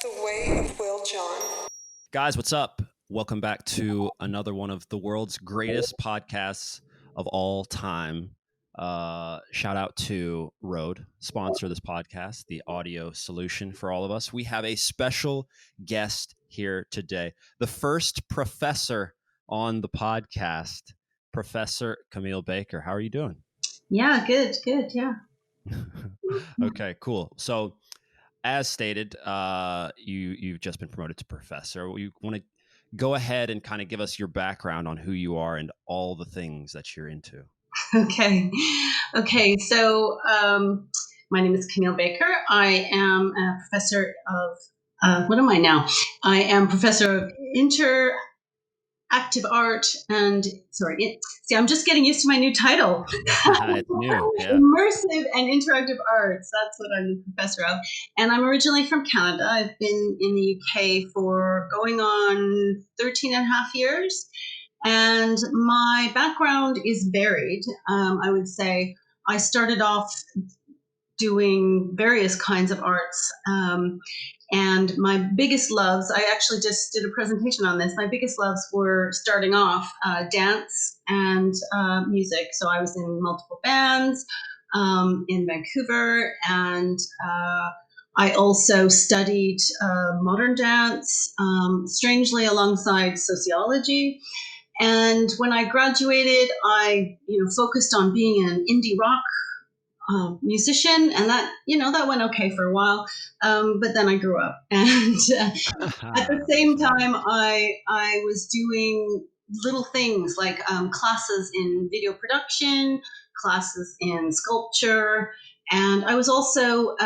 The Way of Will John. Guys, what's up? Welcome back to another one of the world's greatest podcasts of all time. Shout out to Rode, sponsor this podcast, the audio solution for all of us. We have a special guest here today, the first professor on the podcast, Professor Camille Baker. How are you doing? Yeah, good, yeah. Okay, cool. So, as stated, you've just been promoted to professor. You want to go ahead and kind of give us your background on who you are and all the things that you're into. Okay. So my name is Camille Baker. I am a professor of what am I now? I am professor of interactive art and I'm just getting used to my new title. It's new, yeah. Immersive and interactive arts. That's what I'm the professor of. And I'm originally from Canada. I've been in the UK for going on 13 and a half years. And my background is varied. I would say I started off doing various kinds of arts. And my biggest loves, I actually just did a presentation on this. My biggest loves were starting off dance and music. So I was in multiple bands in Vancouver, and I also studied modern dance, strangely alongside sociology. And when I graduated, I focused on being an indie rock musician, and that went okay for a while, but then I grew up, and at the same time I was doing little things like classes in video production, classes in sculpture, and I was also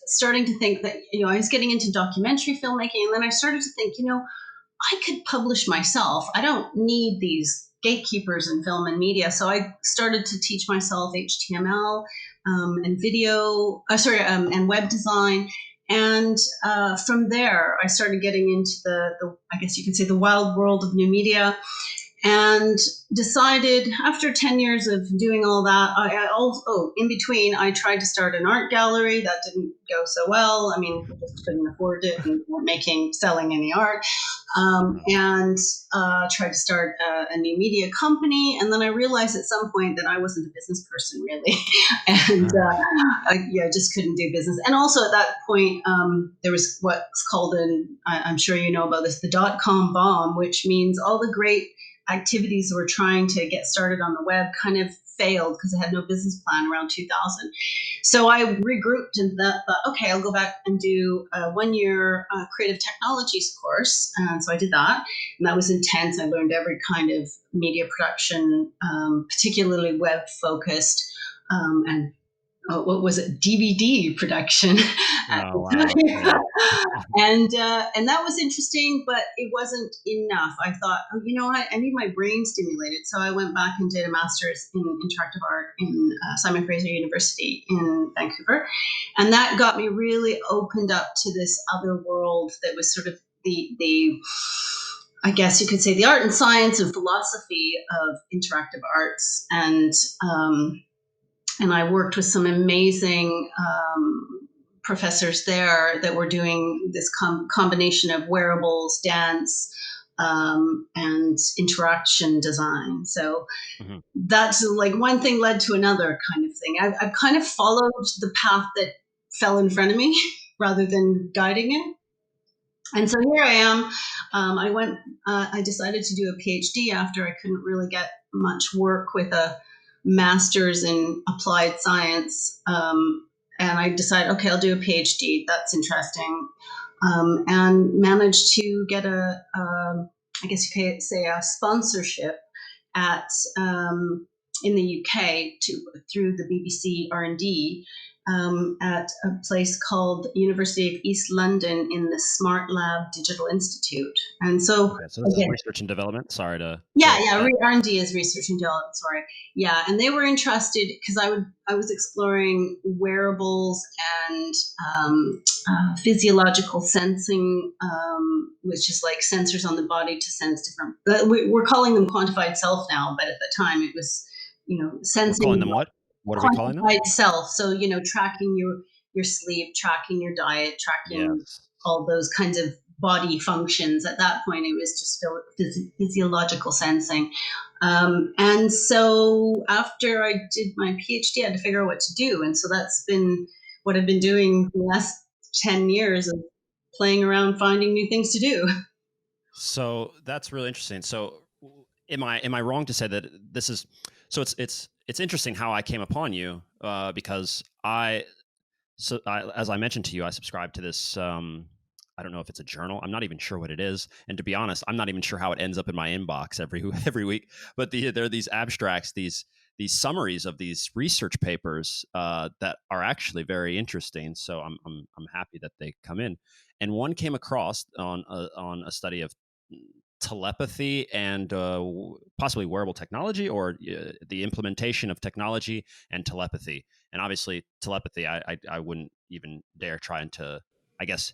starting to think that I was getting into documentary filmmaking, and then I started to think I could publish myself. I don't need these gatekeepers in film and media. So I started to teach myself HTML and video, and web design. And from there, I started getting into the I guess you could say, the wild world of new media, and decided after 10 years of doing all that, I also, in between, I tried to start an art gallery. That didn't go so well. I mean, we just couldn't afford it and weren't selling any art. And tried to start a new media company. And then I realized at some point that I wasn't a business person, really. And I just couldn't do business. And also at that point, there was what's called I'm sure you know about this, the .com bomb, which means all the great activities that were trying to get started on the web kind of failed because I had no business plan around 2000. So I regrouped and thought, okay, I'll go back and do a 1-year creative technologies course. And so I did that, and that was intense. I learned every kind of media production, particularly web focused, and what was it? DVD production. Oh, wow. And that was interesting, but it wasn't enough. I thought, I need my brain stimulated. So I went back and did a master's in interactive art in Simon Fraser University in Vancouver. And that got me really opened up to this other world that was sort of the I guess you could say, the art and science and philosophy of interactive arts. And I worked with some amazing professors there that were doing this combination of wearables, dance, and interaction design. So that's like one thing led to another kind of thing. I've kind of followed the path that fell in front of me rather than guiding it. And so here I am. I decided to do a PhD after I couldn't really get much work with a master's in applied science. And I decided, okay, I'll do a PhD. That's interesting. And managed to get I guess you could say, a sponsorship in the UK through the BBC R&D at a place called University of East London in the Smart Lab Digital Institute. And so this is research and development. Sorry to... R&D is research and development. Sorry. Yeah. And they were interested because I was exploring wearables and physiological sensing, which is like sensors on the body to sense different... We're calling them quantified self now, but at the time it was, sensing... We're calling them what? What are we calling them? Quantified self. So, tracking your sleep, tracking your diet, tracking Yes. all those kinds of body functions. At that point, it was just physiological sensing. And so after I did my PhD, I had to figure out what to do. And so that's been what I've been doing for the last 10 years, of playing around, finding new things to do. So that's really interesting. So am I wrong to say that this is, so it's interesting how I came upon you, because as I mentioned to you, I subscribe to this. I don't know if it's a journal. I'm not even sure what it is, and to be honest, I'm not even sure how it ends up in my inbox every week. But there are these abstracts, these summaries of these research papers that are actually very interesting. So I'm happy that they come in. And one came across on a study of telepathy and possibly wearable technology, or the implementation of technology and telepathy. And obviously telepathy, I wouldn't even dare try to, I guess,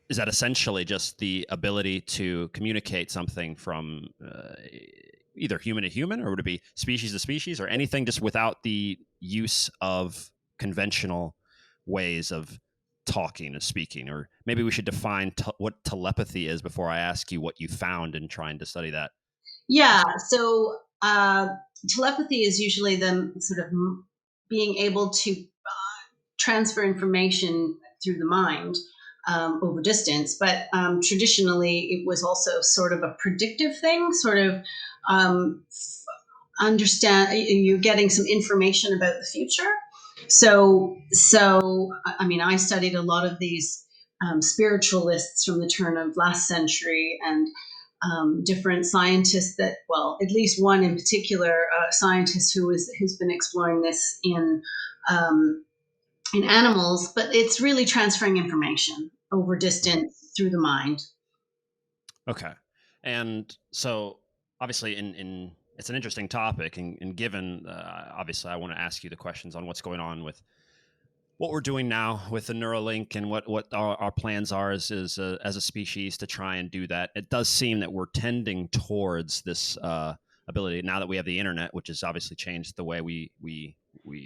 is that essentially just the ability to communicate something from either human to human, or would it be species to species, or anything just without the use of conventional ways of talking or speaking? Or maybe we should define what telepathy is before I ask you what you found in trying to study that. Yeah. So telepathy is usually the sort of being able to transfer information through the mind over distance. But traditionally, it was also sort of a predictive thing, sort of understand you're getting some information about the future. So I mean, I studied a lot of these spiritualists from the turn of last century, and different scientists that, well, at least one in particular, scientist who's been exploring this in animals, but it's really transferring information over distance through the mind. Okay. And so obviously in it's an interesting topic, and given obviously I want to ask you the questions on what's going on with what we're doing now with the Neuralink, and what our plans are as a species to try and do that. It does seem that we're tending towards this ability now that we have the internet, which has obviously changed the way we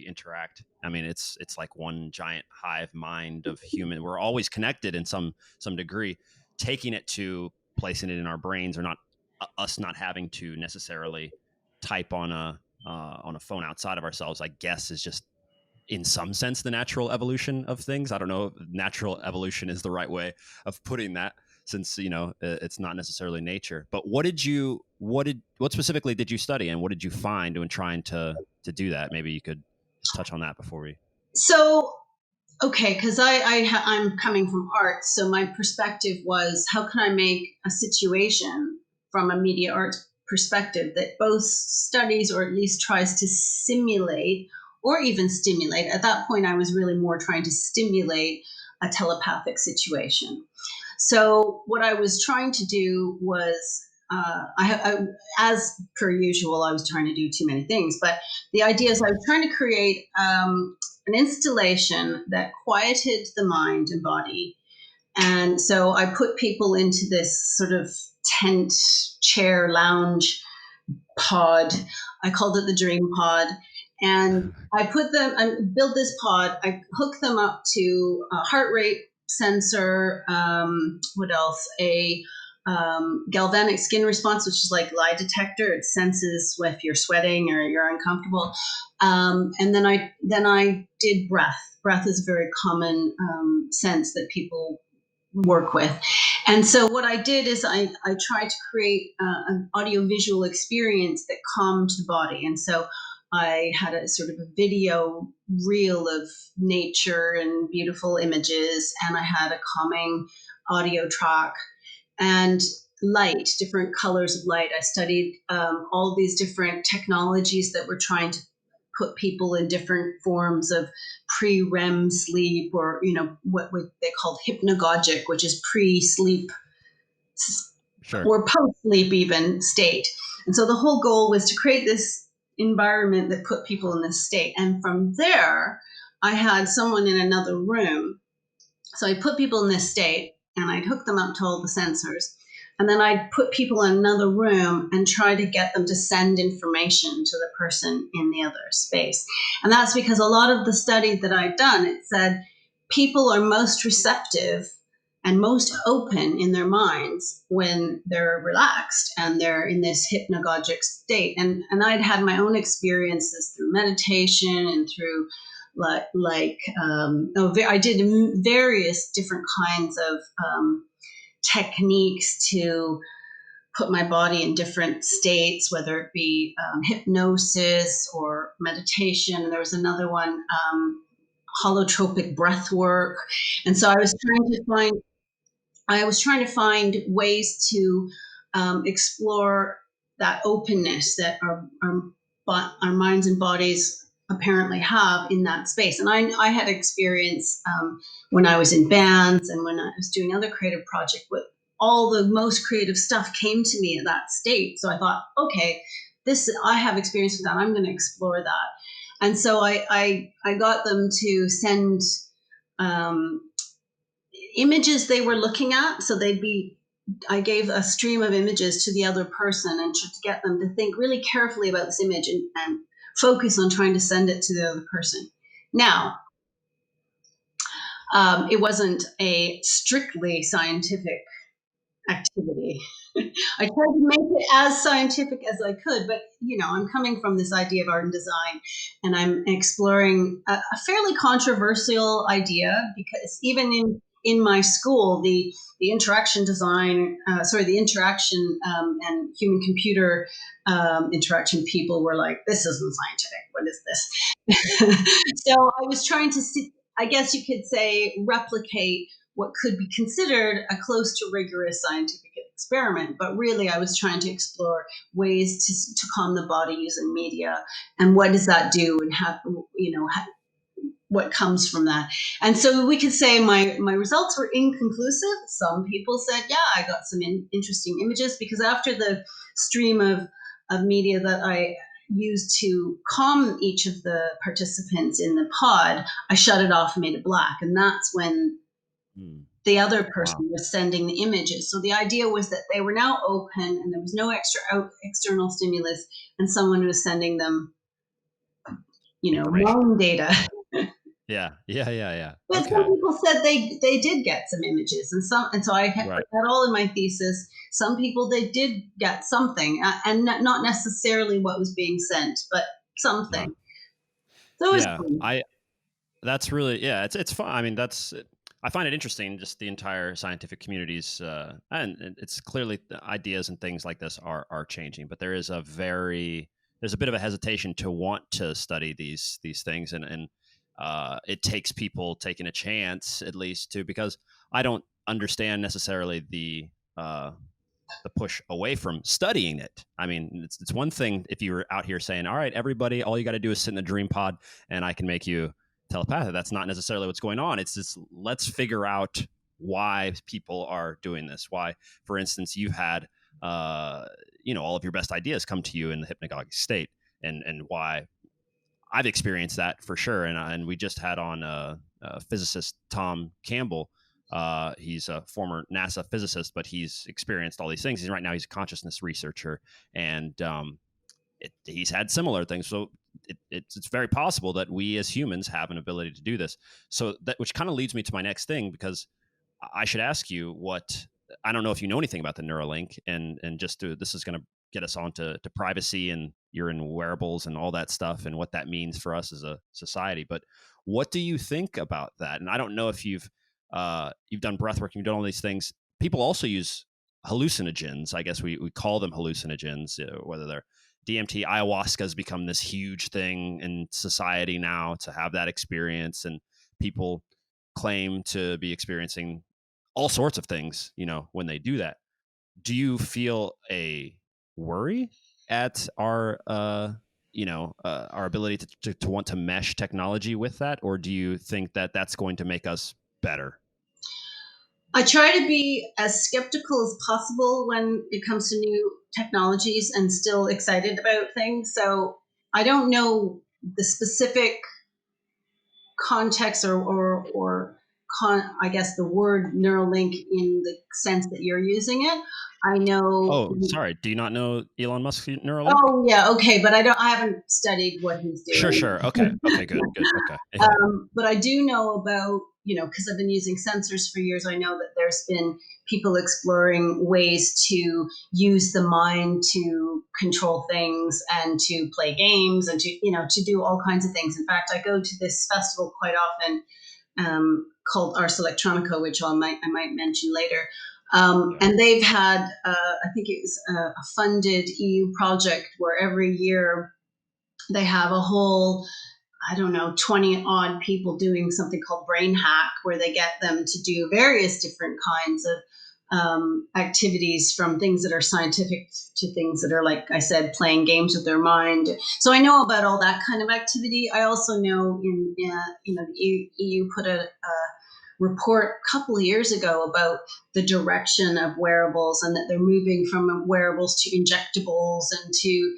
interact. I mean, it's like one giant hive mind of human. We're always connected in some degree. Taking it to placing it in our brains, or not us not having to necessarily type on a phone outside of ourselves, I guess, is just in some sense the natural evolution of things. I don't know if natural evolution is the right way of putting that, since it's not necessarily nature. But what specifically did you study, and what did you find when trying to do that? Maybe you could just touch on that before we. So okay, because I'm coming from art, so my perspective was, how can I make a situation from a media arts perspective that both studies, or at least tries to simulate or even stimulate. At that point, I was really more trying to stimulate a telepathic situation. So what I was trying to do was, as per usual, I was trying to do too many things. But the idea is I was trying to create an installation that quieted the mind and body. And so I put people into this sort of tent, chair, lounge pod. I called it the dream pod. And I built this pod. I hooked them up to a heart rate sensor. What else? A galvanic skin response, which is like lie detector. It senses if you're sweating or you're uncomfortable. And then I did breath. Breath is a very common sense that people work with. And so what I did is I tried to create an audiovisual experience that calmed the body. And so I had a sort of a video reel of nature and beautiful images, and I had a calming audio track and light, different colors of light. I studied all these different technologies that were trying to put people in different forms of pre-REM sleep, or what they called hypnagogic, which is pre-sleep, Sure. or post-sleep even state. And so the whole goal was to create this environment that put people in this state. And from there, I had someone in another room. So I put people in this state, and I'd hook them up to all the sensors. And then I'd put people in another room and try to get them to send information to the person in the other space. And that's because a lot of the study that I'd done, it said, people are most receptive and most open in their minds when they're relaxed and they're in this hypnagogic state. And I'd had my own experiences through meditation and through I did various different kinds of techniques to put my body in different states, whether it be hypnosis or meditation. And there was another one, holotropic breath work. And so I was trying to find ways to explore that openness that our minds and bodies apparently have in that space. And I had experience when I was in bands and when I was doing other creative projects, with all the most creative stuff came to me at that state. So I thought, okay, I have experience with that. I'm going to explore that. And so I got them to send images they were looking at. So I gave a stream of images to the other person and to get them to think really carefully about this image and focus on trying to send it to the other person. Now, it wasn't a strictly scientific activity. I tried to make it as scientific as I could, but I'm coming from this idea of art and design, and I'm exploring a fairly controversial idea, because even in my school, the interaction design, the interaction and human computer interaction people were like, this isn't scientific. What is this? So I was trying to see, I guess you could say, replicate what could be considered a close to rigorous scientific experiment. But really, I was trying to explore ways to calm the body using media, and what does that do, and what comes from that. And so we could say my results were inconclusive. Some people said, yeah, I got some interesting images, because after the stream of media that I used to calm each of the participants in the pod, I shut it off and made it black. And that's when the other person was sending the images. So the idea was that they were now open and there was no external stimulus, and someone was sending them, wrong data. Yeah. But Okay. some people said they did get some images, and so I had put that all in my thesis. Some people, they did get something, and not necessarily what was being sent, but something. So it was fun. That's really, it's fun. I mean, I find it interesting, just the entire scientific communities, and it's clearly the ideas and things like this are changing, but there's a bit of a hesitation to want to study these things, and it takes people taking a chance, at least, because I don't understand necessarily the push away from studying it. I mean, it's one thing if you were out here saying, all right, everybody, all you got to do is sit in a dream pod and I can make you telepathic. That's not necessarily what's going on. It's just, let's figure out why people are doing this. Why, for instance, you've had, all of your best ideas come to you in the hypnagogic state, and why I've experienced that for sure. And we just had on physicist Tom Campbell. He's a former NASA physicist, but he's experienced all these things. Right now he's a consciousness researcher, and he's had similar things. So it's very possible that we as humans have an ability to do this. So which kind of leads me to my next thing, because I should ask you I don't know if you know anything about the Neuralink, and this is going to get us on to privacy, and you're in wearables and all that stuff, and what that means for us as a society. But what do you think about that? And I don't know if you've done breathwork, you've done all these things. People also use hallucinogens. I guess we call them hallucinogens, whether they're DMT. Ayahuasca has become this huge thing in society now, to have that experience, and people claim to be experiencing all sorts of things, when they do that. Do you feel a worry at our ability to want to mesh technology with that, or do you think that that's going to make us better? I try to be as skeptical as possible when it comes to new technologies, and still excited about things. So I don't know the specific context or I guess the word Neuralink in the sense that you're using it. I know. Oh, sorry. Do you not know Elon Musk's Neuralink? Oh yeah, okay, but I haven't studied what he's doing. Sure. Okay. Good. Okay. Yeah. But I do know about, because I've been using sensors for years. I know that there's been people exploring ways to use the mind to control things and to play games and to do all kinds of things. In fact, I go to this festival quite often called Ars Electronica, which I might mention later. And they've had, I think it was a funded EU project where every year they have a whole, 20 odd people doing something called Brain Hack, where they get them to do various different kinds of activities, from things that are scientific to things that are, like I said, playing games with their mind. So I know about all that kind of activity. I also know the EU put a report a couple of years ago about the direction of wearables, and that they're moving from wearables to injectables and to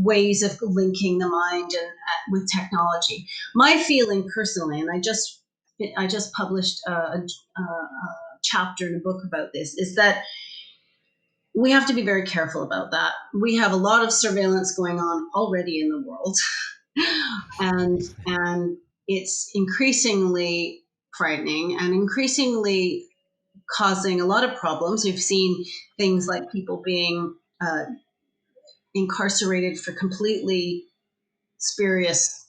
ways of linking the mind and with technology. My feeling personally, and I just published a chapter in a book about this, is that we have to be very careful about that. We have a lot of surveillance going on already in the world, and it's increasingly frightening and increasingly causing a lot of problems. We've seen things like people being incarcerated for completely spurious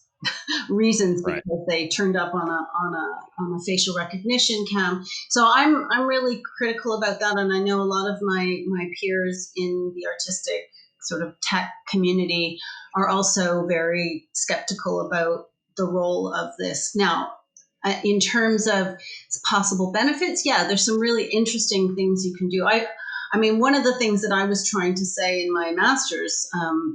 reasons because they turned up on a facial recognition cam. So I'm really critical about that, and I know a lot of my peers in the artistic sort of tech community are also very skeptical about the role of this. Now, in terms of possible benefits, there's some really interesting things you can do. I mean, one of the things that I was trying to say in my master's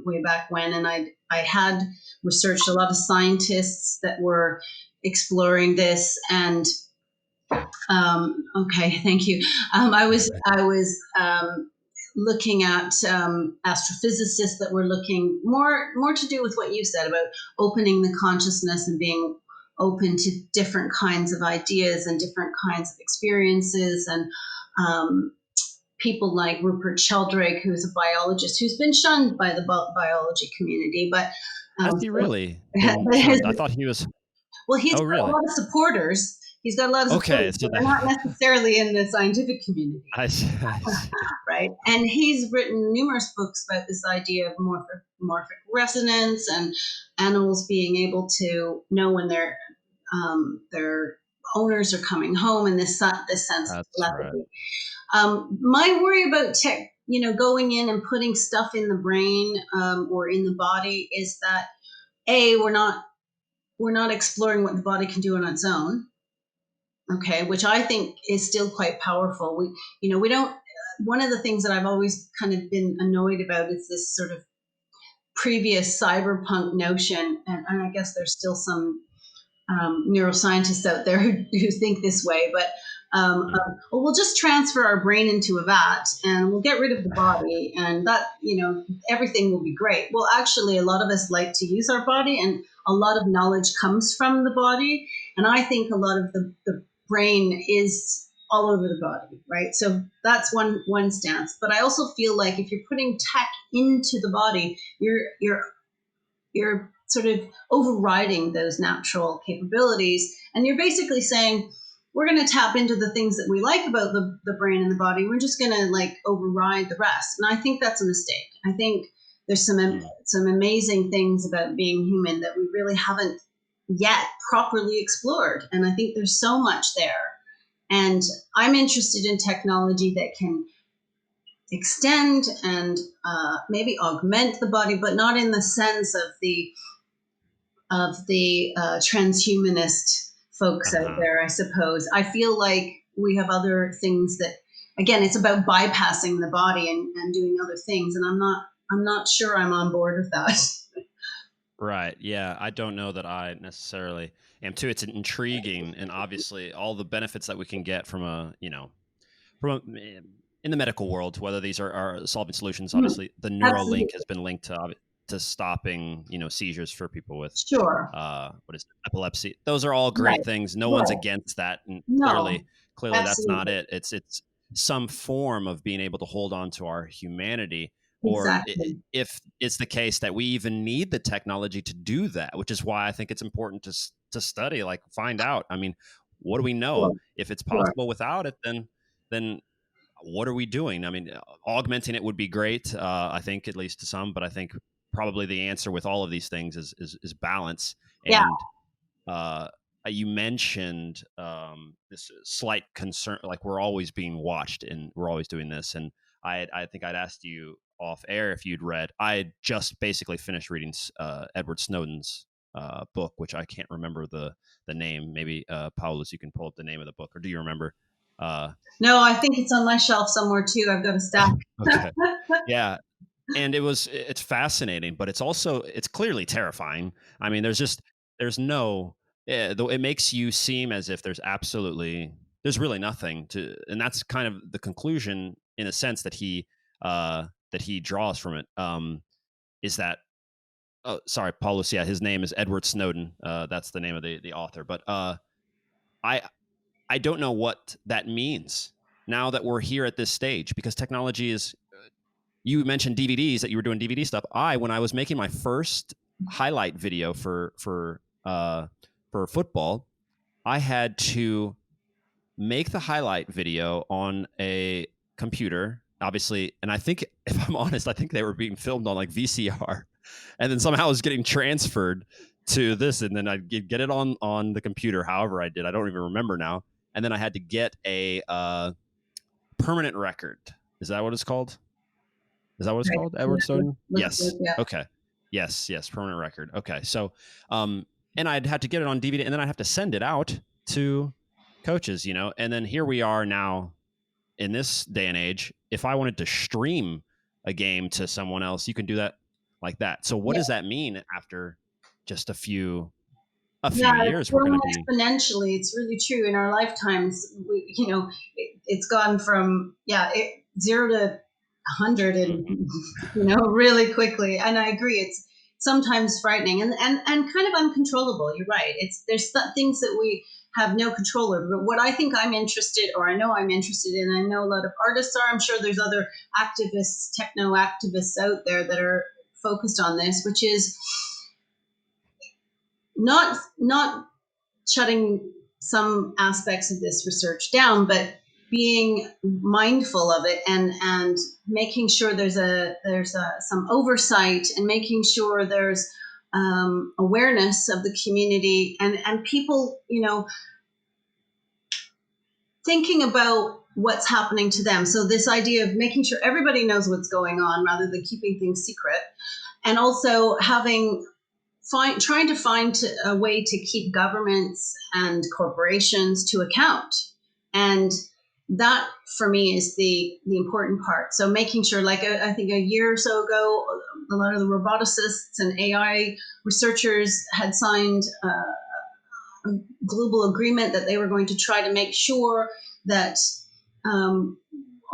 way back when, and I had researched a lot of scientists that were exploring this, and okay, thank you. I was looking at astrophysicists that were looking more to do with what you said about opening the consciousness and being open to different kinds of ideas and different kinds of experiences, and people like Rupert Sheldrake, who's a biologist who's been shunned by the biology community, but has he really? I thought he was. Well, he's got a lot of supporters. He's got a lot of supporters, so they're not necessarily in the scientific community. I see. Right? And he's written numerous books about this idea of morphic resonance and animals being able to know when their owners are coming home, and this sense of telepathy. My worry about tech, going in and putting stuff in the brain or in the body, is that we're not exploring what the body can do on its own. Okay, which I think is still quite powerful. We don't. One of the things that I've always kind of been annoyed about is this sort of previous cyberpunk notion, and I guess there's still some neuroscientists out there who think this way, but we'll just transfer our brain into a vat and we'll get rid of the body, and that everything will be great. Well, actually, a lot of us like to use our body, and a lot of knowledge comes from the body, and I think a lot of the brain is all over the body, right? So that's one stance. But I also feel like if you're putting tech into the body, you're sort of overriding those natural capabilities, and you're basically saying, we're going to tap into the things that we like about the brain and the body. We're just going to override the rest. And I think that's a mistake. I think there's some amazing things about being human that we really haven't yet properly explored. And I think there's so much there. And I'm interested in technology that can extend and maybe augment the body, but not in the sense of the transhumanist folks out there, I suppose. I feel like we have other things that, again, it's about bypassing the body and doing other things, and I'm not sure I'm on board with that. Right. Yeah. I don't know that I necessarily am too. It's intriguing, and obviously all the benefits that we can get from in the medical world, whether these are solving solutions. Obviously, the Neuralink has been linked to to stopping, seizures for people with Sure. what is it, epilepsy. Those are all great Right. things. No one's Right. against that, and No, clearly that's not absolutely. it. It's some form of being able to hold on to our humanity, or Exactly. if it's the case that we even need the technology to do that, which is why I think it's important to study, like find out. I mean, what do we know? Sure. If it's Sure. possible without it, then what are we doing? I mean, augmenting it would be great. I think, at least to some, but I think probably the answer with all of these things is balance. Yeah. And you mentioned this slight concern, like we're always being watched and we're always doing this. And I think I'd asked you off air if you'd read. I had just basically finished reading Edward Snowden's book, which I can't remember the name. Maybe Paulus, you can pull up the name of the book, or do you remember? No, I think it's on my shelf somewhere too. I've got a stack. Okay, yeah, and it's fascinating, but it's clearly terrifying. I mean, there's no though it makes you seem as if there's really nothing to, and that's kind of the conclusion in a sense that he draws from it. Is that oh, sorry, Paulus? Yeah, his name is Edward Snowden. That's the name of the author. But I I don't know what that means now that we're here at this stage, because technology is. You mentioned DVDs, that you were doing DVD stuff. When I was making my first highlight video for football, I had to make the highlight video on a computer, obviously. And I think, if I'm honest, I think they were being filmed on like VCR, and then somehow it was getting transferred to this, and then I'd get it on the computer. However, I did. I don't even remember now. And then I had to get a permanent record. Is that what it's called? Is that what it's Right. called? Edward Snowden? Yes. Yeah. Okay. Yes. Permanent record. Okay. So, and I'd have to get it on DVD, and then I'd have to send it out to coaches, and then here we are now in this day and age. If I wanted to stream a game to someone else, you can do that like that. So what Yeah. does that mean after just a few Yeah, it's years? We're grown going to be exponentially. It's really true. In our lifetimes, it's gone from 0 to 100, and really quickly. And I agree, it's sometimes frightening and kind of uncontrollable. You're right. There's things that we have no control over. But what I think I know I'm interested in, I know a lot of artists are. I'm sure there's other activists, techno activists out there that are focused on this, which is not shutting some aspects of this research down, but being mindful of it and making sure there's some oversight, and making sure there's awareness of the community, and people, thinking about what's happening to them. So this idea of making sure everybody knows what's going on rather than keeping things secret, and also trying to find a way to keep governments and corporations to account. And that, for me, is the important part. So making sure, like I think a year or so ago, a lot of the roboticists and AI researchers had signed a global agreement that they were going to try to make sure that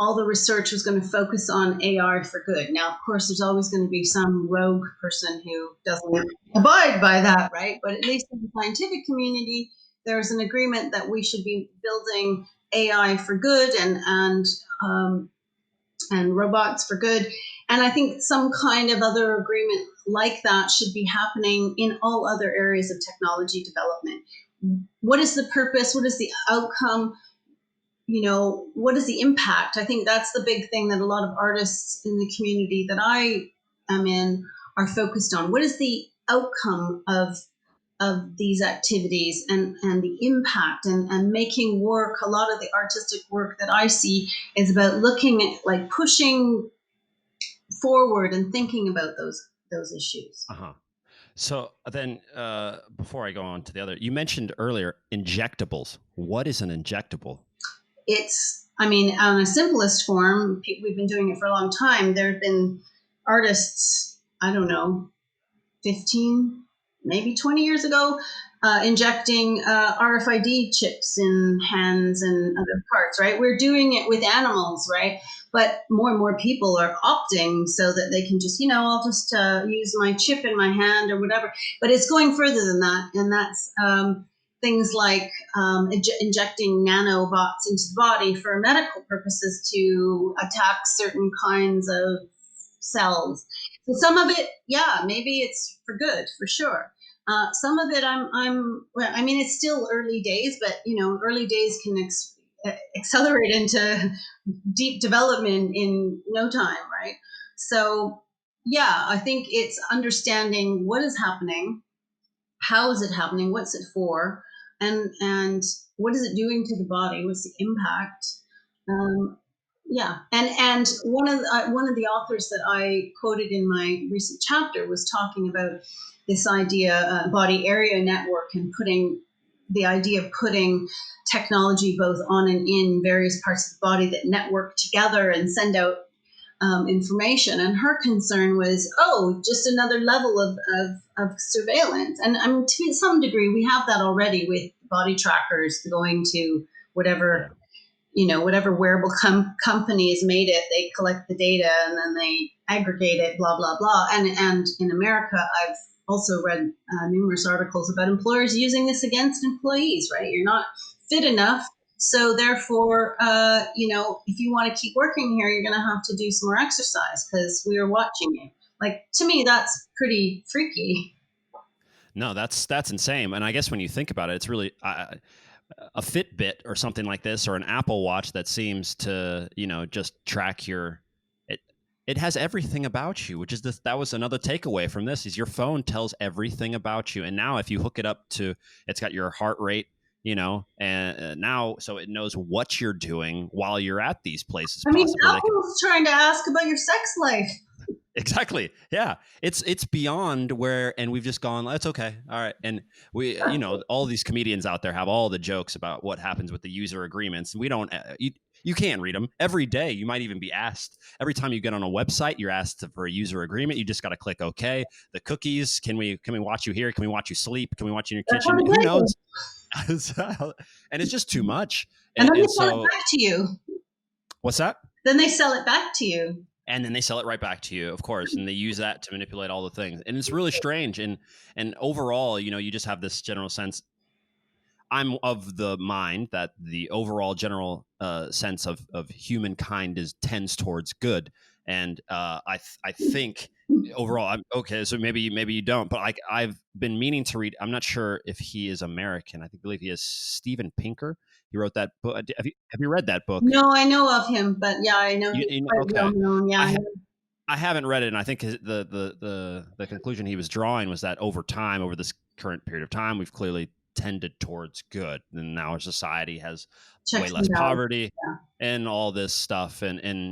all the research was going to focus on AI for good. Now, of course, there's always going to be some rogue person who doesn't abide by that, right? But at least in the scientific community, there's an agreement that we should be building AI for good and robots for good. And I think some kind of other agreement like that should be happening in all other areas of technology development. What is the purpose? What is the outcome? What is the impact? I think that's the big thing that a lot of artists in the community that I am in are focused on. What is the outcome of these activities, and the impact, and making work? A lot of the artistic work that I see is about looking at, like, pushing forward and thinking about those issues. So then, before I go on to the other, you mentioned earlier injectables. What is an injectable? On a simplest form, we've been doing it for a long time. There have been artists, I don't know, 15, maybe 20 years ago, injecting RFID chips in hands and other parts, right? We're doing it with animals, right? But more and more people are opting so that they can just, I'll just use my chip in my hand or whatever. But it's going further than that. And that's things like injecting nanobots into the body for medical purposes to attack certain kinds of cells. So some of it, maybe it's for good, for sure. Some of it, it's still early days, but early days can accelerate into deep development in no time, right? So, I think it's understanding what is happening, how is it happening, what's it for, and what is it doing to the body? What's the impact? And one of the authors that I quoted in my recent chapter was talking about this idea, body area network, and putting technology both on and in various parts of the body that network together and send out information. And her concern was, just another level of surveillance. And to some degree, we have that already with body trackers going to whatever. Whatever wearable company has made it, they collect the data and then they aggregate it, blah, blah, blah. And in America, I've also read numerous articles about employers using this against employees, right? You're not fit enough. So therefore, if you want to keep working here, you're going to have to do some more exercise because we are watching you. Like, to me, that's pretty freaky. No, that's insane. And I guess when you think about it, it's really... a Fitbit or something like this, or an Apple Watch that seems to, just track it has everything about you, which is that was another takeaway from this, is your phone tells everything about you. And now if you hook it up to, it's got your heart rate, and now, so it knows what you're doing while you're at these places. Apple's trying to ask about your sex life. Exactly. Yeah. It's beyond where, and we've just gone, that's okay. All right. And we, all these comedians out there have all the jokes about what happens with the user agreements. And we don't, you can't read them every day. You might even be asked every time you get on a website, you're asked for a user agreement. You just got to click OK. The cookies. Can we watch you here? Can we watch you sleep? Can we watch you in your kitchen? Who knows? And it's just too much. And then they sell it back to you. What's that? Then they sell it back to you. And then they sell it right back to you, of course, and they use that to manipulate all the things. And it's really strange. And overall, you just have this general sense. I'm of the mind that the overall general sense of humankind tends towards good. And I think overall, I'm okay. So maybe you don't, but I've been meaning to read. I'm not sure if he is American. I believe he is Steven Pinker. He wrote that book. Have you read that book? No, I know of him, but I know he's quite well known. Yeah, I haven't read it, and I think the conclusion he was drawing was that over this current period of time, we've clearly tended towards good, and now our society has way less poverty and all this stuff, and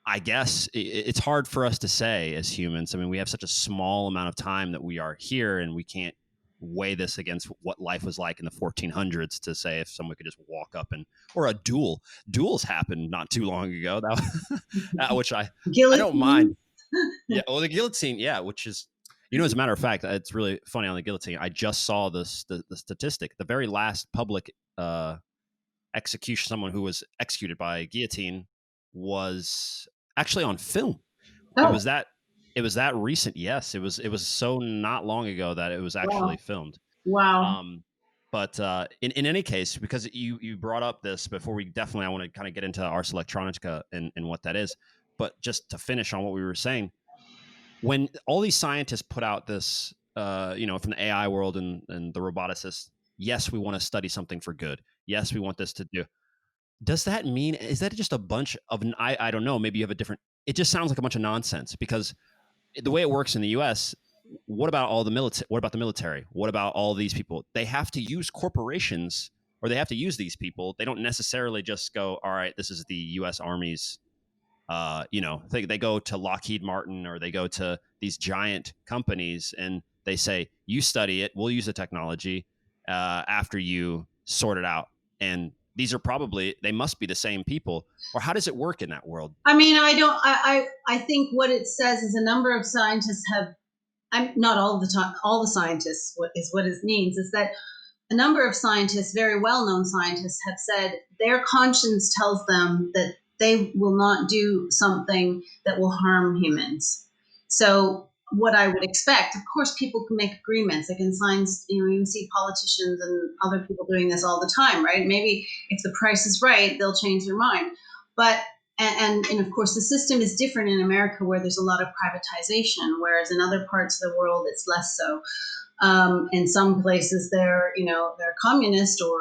I guess it's hard for us to say as humans. I mean, we have such a small amount of time that we are here, and we can't weigh this against what life was like in the 1400s to say if someone could just walk up or a duels happened not too long ago, which I don't mind. Yeah, well, the guillotine, which is, as a matter of fact, it's really funny on the guillotine. I just saw the statistic. The very last public execution, someone who was executed by guillotine, was actually on film. It was that recent. Yes, it was so not long ago that it was actually filmed. Wow. But in any case, because you brought up this before, I want to kind of get into Ars Electronica and what that is. But just to finish on what we were saying, when all these scientists put out this, from the AI world and the roboticists, yes, we want to study something for good. Yes, we want this to do. Does that mean, is that just a bunch of, I don't know, maybe you have a different, it just sounds like a bunch of nonsense, because the way it works in the US, what about all the military? What about the military? What about all these people? They have to use corporations, or they have to use these people. They don't necessarily just go, all right, this is the US Army's, they go to Lockheed Martin, or they go to these giant companies and they say, you study it, we'll use the technology after you sort it out. And these are they must be the same people. Or how does it work in that world? I mean, I think what it says is a number of scientists have I'm not all the time, all the scientists, what it means is that a number of scientists, very well-known scientists, have said their conscience tells them that they will not do something that will harm humans. So what I would expect, of course, people can make agreements. Like in science, you see politicians and other people doing this all the time, right? Maybe if the price is right, they'll change their mind. But and of course, the system is different in America, where there's a lot of privatization, whereas in other parts of the world, it's less so. In some places, they're communist or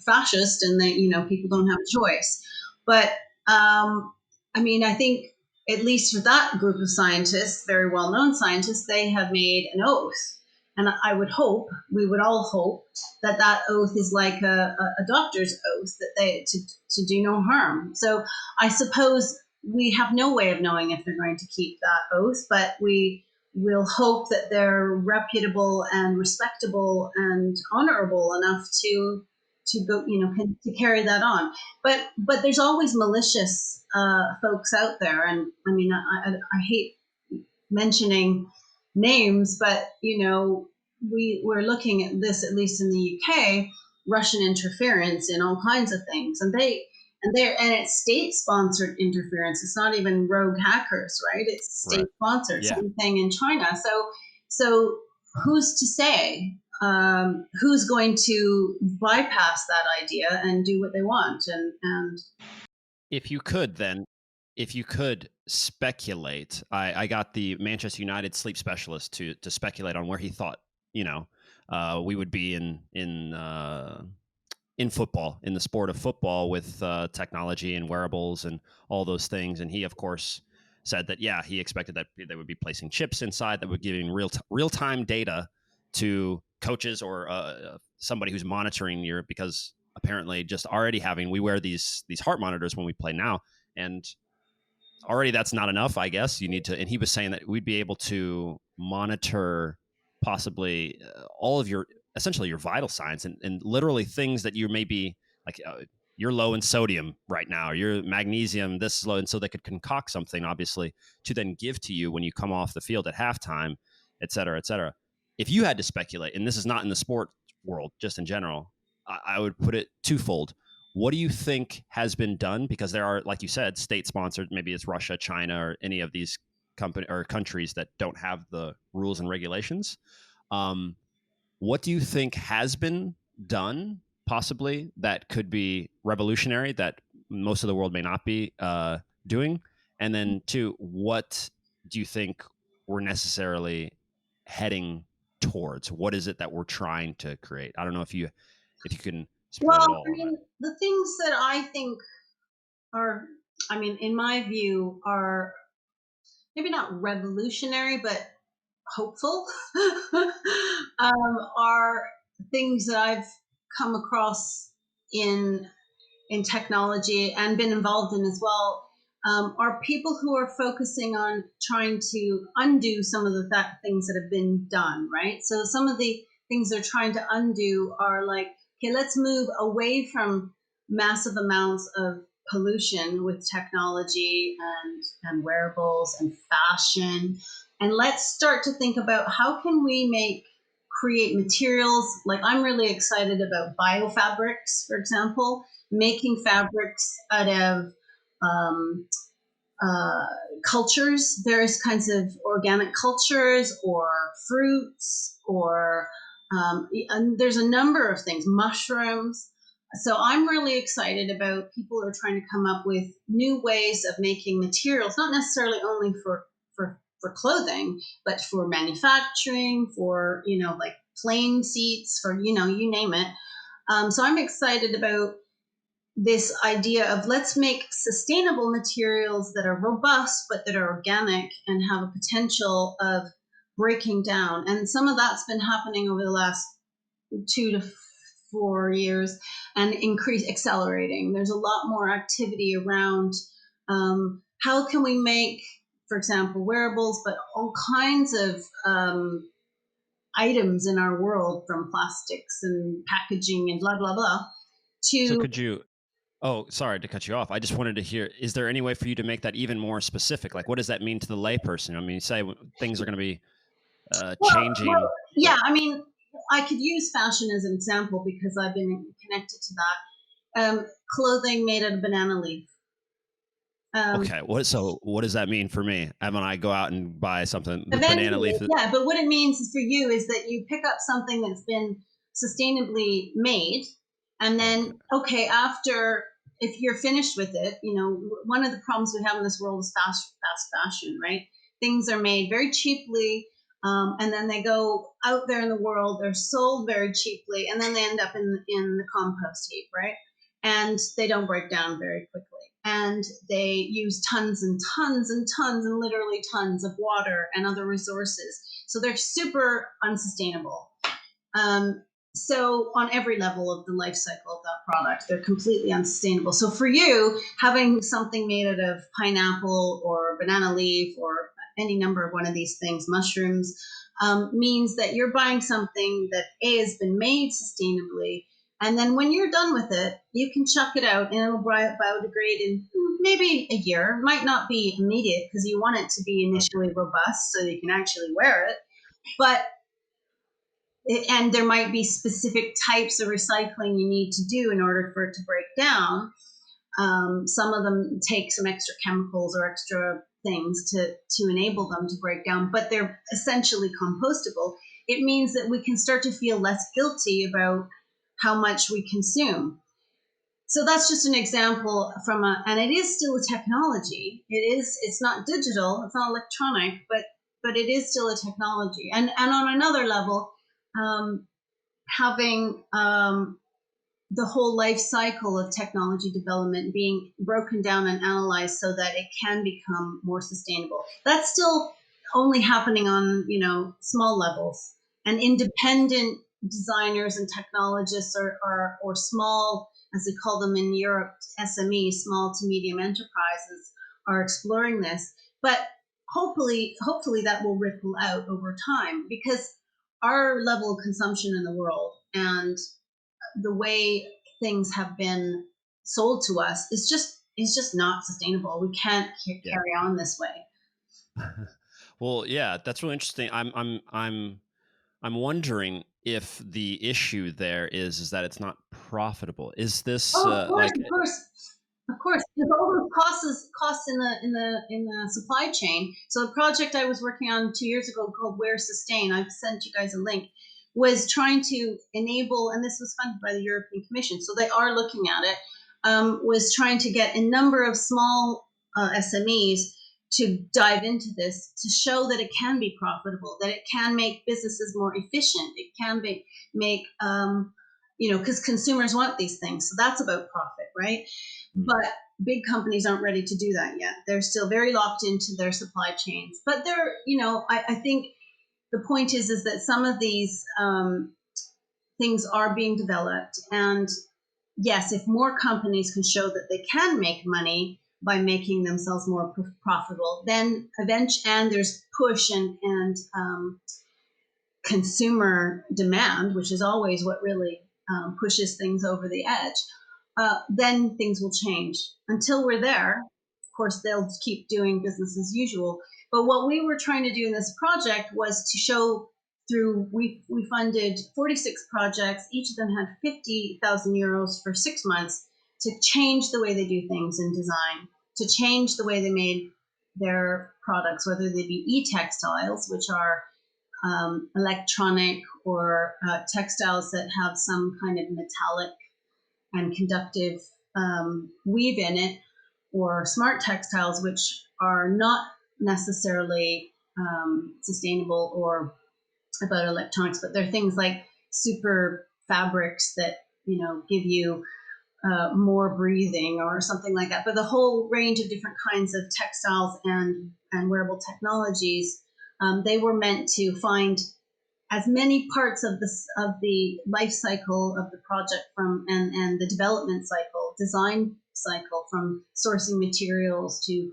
fascist, and people don't have a choice. But I think at least for that group of scientists, very well-known scientists, they have made an oath, and we would all hope that oath is like a doctor's oath, that they to do no harm. So I suppose we have no way of knowing if they're going to keep that oath, but we'll hope that they're reputable and respectable and honorable enough to go, to carry that on. But there's always malicious folks out there, and I hate mentioning names, but we're looking at this, at least in the UK, Russian interference in all kinds of things, and it's state-sponsored interference. It's not even rogue hackers, right? It's state-sponsored. Yeah. Same thing in China. So who's to say who's going to bypass that idea and do what they want? And if you could speculate, I got the Manchester United sleep specialist to speculate on where he thought we would be in football, in the sport of football, with technology and wearables and all those things. And he, of course, said that, he expected that they would be placing chips inside that would giving real-time data to coaches or somebody who's monitoring because apparently just already we wear these heart monitors when we play now, and already that's not enough, I guess. You need to, and he was saying that we'd be able to monitor possibly all of essentially your vital signs and literally things that you may be like, you're low in sodium right now, your magnesium, this is low. And so they could concoct something, obviously, to then give to you when you come off the field at halftime, et cetera, et cetera. If you had to speculate, and this is not in the sport world, just in general, I would put it twofold. What do you think has been done? Because there are, like you said, state-sponsored, maybe it's Russia, China, or any of these countries that don't have the rules and regulations. What do you think has been done, possibly, that could be revolutionary, that most of the world may not be doing? And then, two, what do you think we're necessarily heading towards? What is it that we're trying to create? I don't know if you can split it all. The things that I think are, in my view, are maybe not revolutionary, but hopeful, are things that I've come across in technology and been involved in as well, are people who are focusing on trying to undo some of the things that have been done, right? So some of the things they're trying to undo are like, okay, let's move away from massive amounts of pollution with technology and wearables and fashion. And let's start to think about how can we create materials. Like, I'm really excited about biofabrics, for example, making fabrics out of cultures, various kinds of organic cultures or fruits, or and there's a number of things, mushrooms. So I'm really excited about people who are trying to come up with new ways of making materials, not necessarily only for clothing, but for manufacturing, for, like plane seats, for, you name it. So I'm excited about this idea of let's make sustainable materials that are robust, but that are organic and have a potential of breaking down. And some of that's been happening over the last 2 to 4 years and accelerating. There's a lot more activity around how can we make, for example, wearables, but all kinds of items in our world, from plastics and packaging and blah, blah, blah. So could you, sorry to cut you off. I just wanted to hear, is there any way for you to make that even more specific? Like, what does that mean to the layperson? I mean, say things are going to be changing. Yeah, I mean, I could use fashion as an example because I've been connected to that. Clothing made out of banana leaf. Okay, what does that mean for me? When I go out and buy something, the banana Eventually, leaf. yeah, but what it means for you is that you pick up something that's been sustainably made, and then, okay, after, if you're finished with it, one of the problems we have in this world is fast fashion, right? Things are made very cheaply, and then they go out there in the world, they're sold very cheaply, and then they end up in the compost heap, right? And they don't break down very quickly. And they use tons and tons and tons and literally tons of water and other resources. So they're super unsustainable. So on every level of the life cycle of that product, they're completely unsustainable. So for you, having something made out of pineapple or banana leaf or any number of one of these things, mushrooms, means that you're buying something that has been made sustainably. And then when you're done with it, you can chuck it out and it'll biodegrade in maybe a year. It might not be immediate because you want it to be initially robust so you can actually wear it. And there might be specific types of recycling you need to do in order for it to break down. Some of them take some extra chemicals or extra things to enable them to break down, but they're essentially compostable. It means that we can start to feel less guilty about how much we consume. So that's just an example and it is still a technology. It's not digital, it's not electronic, but it is still a technology. And on another level, having the whole life cycle of technology development being broken down and analyzed so that it can become more sustainable. That's still only happening on, small levels. And independent designers and technologists or small, as they call them in Europe, SMEs, small to medium enterprises, are exploring this. But hopefully that will ripple out over time, because our level of consumption in the world and the way things have been sold to us is just not sustainable. We can't carry on this way. Well, yeah, that's really interesting. I'm wondering if the issue there is that it's not profitable. Is this Of course, there's all those costs in the supply chain. So a project I was working on 2 years ago called Wear Sustain, I've sent you guys a link, was trying to enable, and this was funded by the European Commission, so they are looking at it, was trying to get a number of small SMEs to dive into this, to show that it can be profitable, that it can make businesses more efficient, it can make because consumers want these things. So that's about profit, right? But big companies aren't ready to do that yet. They're still very locked into their supply chains. But I think the point is that some of these things are being developed. And yes, if more companies can show that they can make money by making themselves more profitable, then eventually, and there's push and consumer demand, which is always what really pushes things over the edge, then things will change. Until we're there, of course, they'll keep doing business as usual. But what we were trying to do in this project was to show we funded 46 projects. Each of them had 50,000 euros for 6 months to change the way they do things in design, to change the way they made their products, whether they be e-textiles, which are electronic, or textiles that have some kind of metallic and conductive weave in it, or smart textiles, which are not necessarily sustainable or about electronics, but they're things like super fabrics that give you more breathing or something like that. But the whole range of different kinds of textiles and wearable technologies, they were meant to find as many parts of the life cycle of the project and the development cycle, design cycle, from sourcing materials to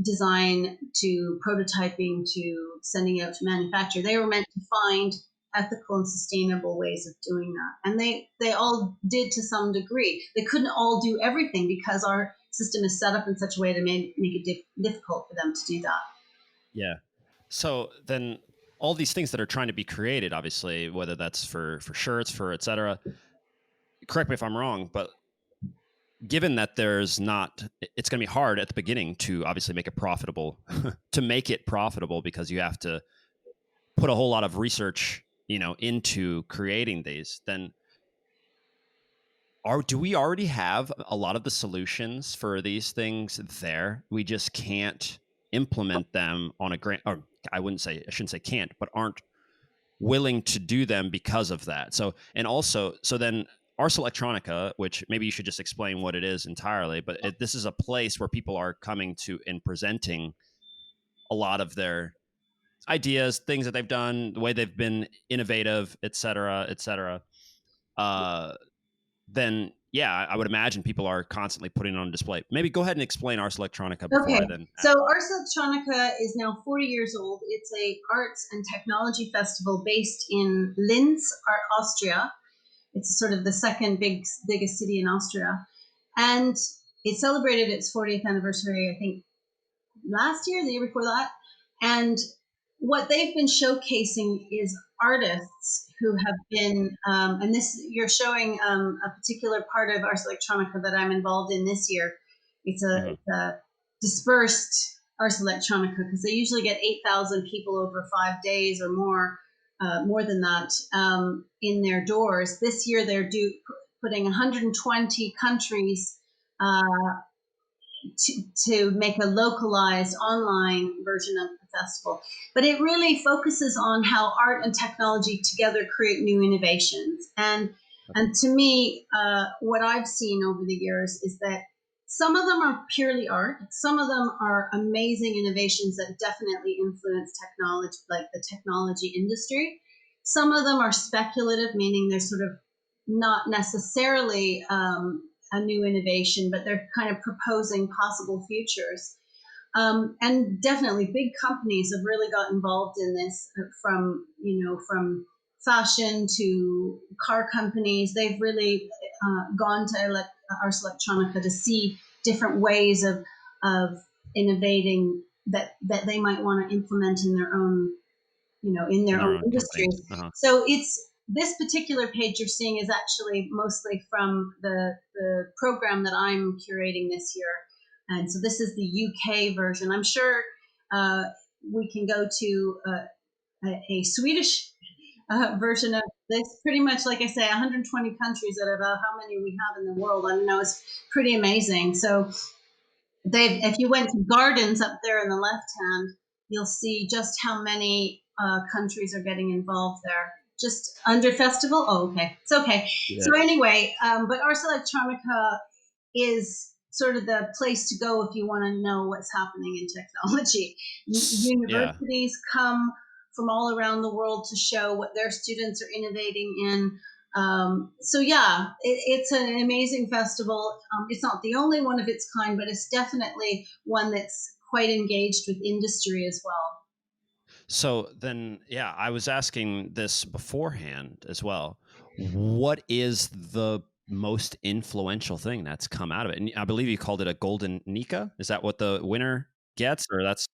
design to prototyping to sending out to manufacture. They were meant to find ethical and sustainable ways of doing that. And they all did to some degree. They couldn't all do everything because our system is set up in such a way to make it difficult for them to do that. Yeah. So then all these things that are trying to be created, obviously, whether that's for shirts, for et cetera, correct me if I'm wrong, but given that it's going to be hard at the beginning to obviously make it profitable, because you have to put a whole lot of research, into creating these, then do we already have a lot of the solutions for these things there? We just can't implement them on a grand, or I shouldn't say can't, but aren't willing to do them because of that. So then Ars Electronica, which maybe you should just explain what it is entirely, but this is a place where people are coming to and presenting a lot of their ideas, things that they've done, the way they've been innovative, et cetera, et cetera. Then I would imagine people are constantly putting it on display. Maybe go ahead and explain Ars Electronica before I then. So Ars Electronica is now 40 years old. It's a arts and technology festival based in Linz, Austria. It's sort of the second biggest city in Austria. And it celebrated its 40th anniversary, I think, last year, the year before that. And what they've been showcasing is artists who have been, and this, you're showing a particular part of Ars Electronica that I'm involved in this year. It's a dispersed Ars Electronica, because they usually get 8,000 people over 5 days or more than that, in their doors. This year they're putting 120 countries to make a localized online version of the festival. But it really focuses on how art and technology together create new innovations. And to me, what I've seen over the years is that some of them are purely art. Some of them are amazing innovations that definitely influence technology, like the technology industry. Some of them are speculative, meaning they're sort of not necessarily a new innovation, but they're kind of proposing possible futures. And definitely big companies have really got involved in this, from fashion to car companies. They've really gone to Ars Electronica to see different ways of innovating that they might want to implement in their own, in their own industries. Uh-huh. So this particular page you're seeing is actually mostly from the program that I'm curating this year. And so this is the UK version. I'm sure we can go to a Swedish version of this. Pretty much, like I say, 120 countries out of how many we have in the world. I don't know, it's pretty amazing. So if you went to gardens up there in the left hand, you'll see just how many countries are getting involved there. Just under festival? Oh, okay. It's okay. Yeah. So anyway, but Ars Electronica is sort of the place to go if you want to know what's happening in technology. Universities come from all around the world to show what their students are innovating in. It's an amazing festival. It's not the only one of its kind, but it's definitely one that's quite engaged with industry as well. So then, I was asking this beforehand as well. What is the most influential thing that's come out of it? And I believe you called it a Golden Nika. Is that what the winner gets, or that's?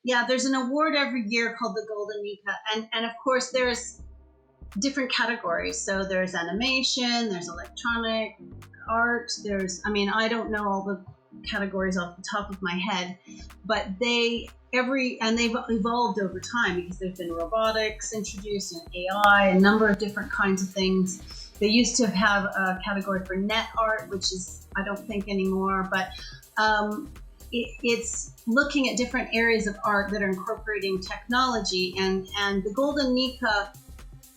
Yeah, there's an award every year called the Golden Nika, and of course there's different categories. So there's animation, there's electronic art, I don't know all the categories off the top of my head, but they've evolved over time, because there's been robotics introduced and AI, a number of different kinds of things. They used to have a category for net art, which is, I don't think anymore, but it's looking at different areas of art that are incorporating technology, and the Golden Nika,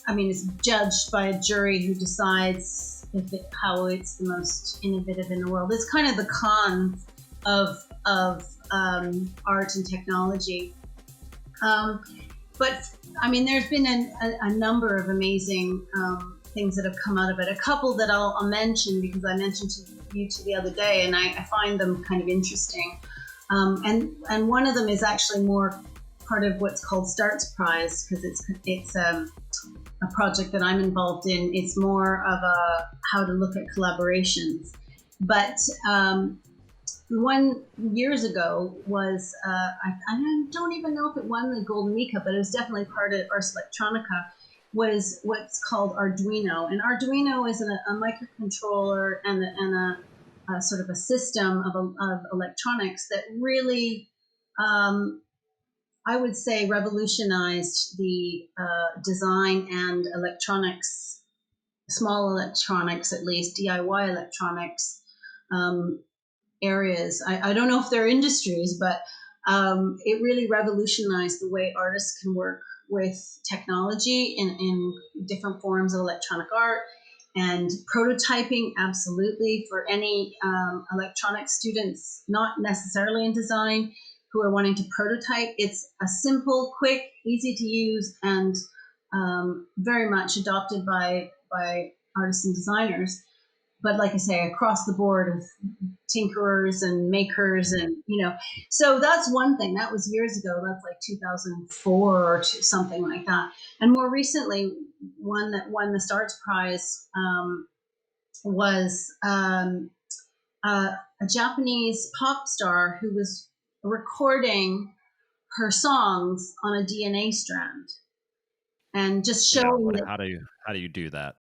it's judged by a jury who decides how it's the most innovative in the world. It's kind of the con of art and technology. But there's been a number of amazing things that have come out of it. A couple that I'll mention, because I mentioned to you the other day, and I find them kind of interesting. And one of them is actually more part of what's called Starts Prize, because it's a project that I'm involved in. It's more of how to look at collaborations. But one years ago was I don't even know if it won the Golden Mika, but it was definitely part of Ars Electronica. Was what's called Arduino, and Arduino is a microcontroller and a sort of a system of electronics that really, I would say, revolutionized the design and electronics, small electronics, at least DIY electronics areas. I don't know if they're industries, but it really revolutionized the way artists can work with technology in different forms of electronic art and prototyping. Absolutely, for any electronic students not necessarily in design who are wanting to prototype, it's a simple, quick, easy to use, and very much adopted by artists and designers. But like I say, across the board of tinkerers and makers, and so that's one thing. That was years ago. That's like 2004 or something like that. And more recently, one that won the Starts Prize was a Japanese pop star who was recording her songs on a DNA strand and just showing How do you do that?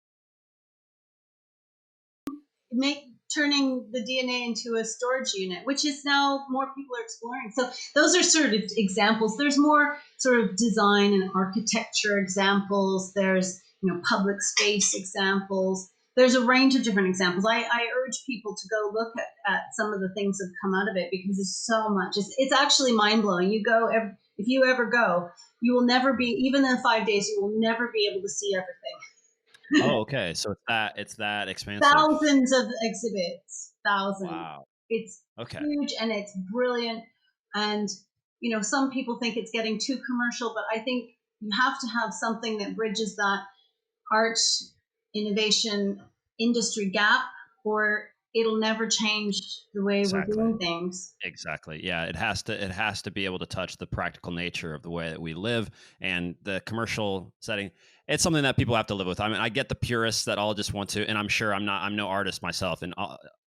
turning the DNA into a storage unit, which is now more people are exploring. So those are sort of examples. There's more sort of design and architecture examples. There's public space examples. There's a range of different examples. I urge people to go look at some of the things that have come out of it, because there's so much. It's actually mind-blowing. If you ever go, you will never be, even in 5 days, you will never be able to see everything. Oh, okay. So it's that expansive. Thousands of exhibits. Thousands. Wow. It's okay. Huge, and it's brilliant. And some people think it's getting too commercial, but I think you have to have something that bridges that art, innovation, industry gap, or it'll never change the way we're doing things. Exactly. Yeah, it has to be able to touch the practical nature of the way that we live, and the commercial setting. It's something that people have to live with. I mean, I get the purists that all just want to, and I'm sure I'm no artist myself. And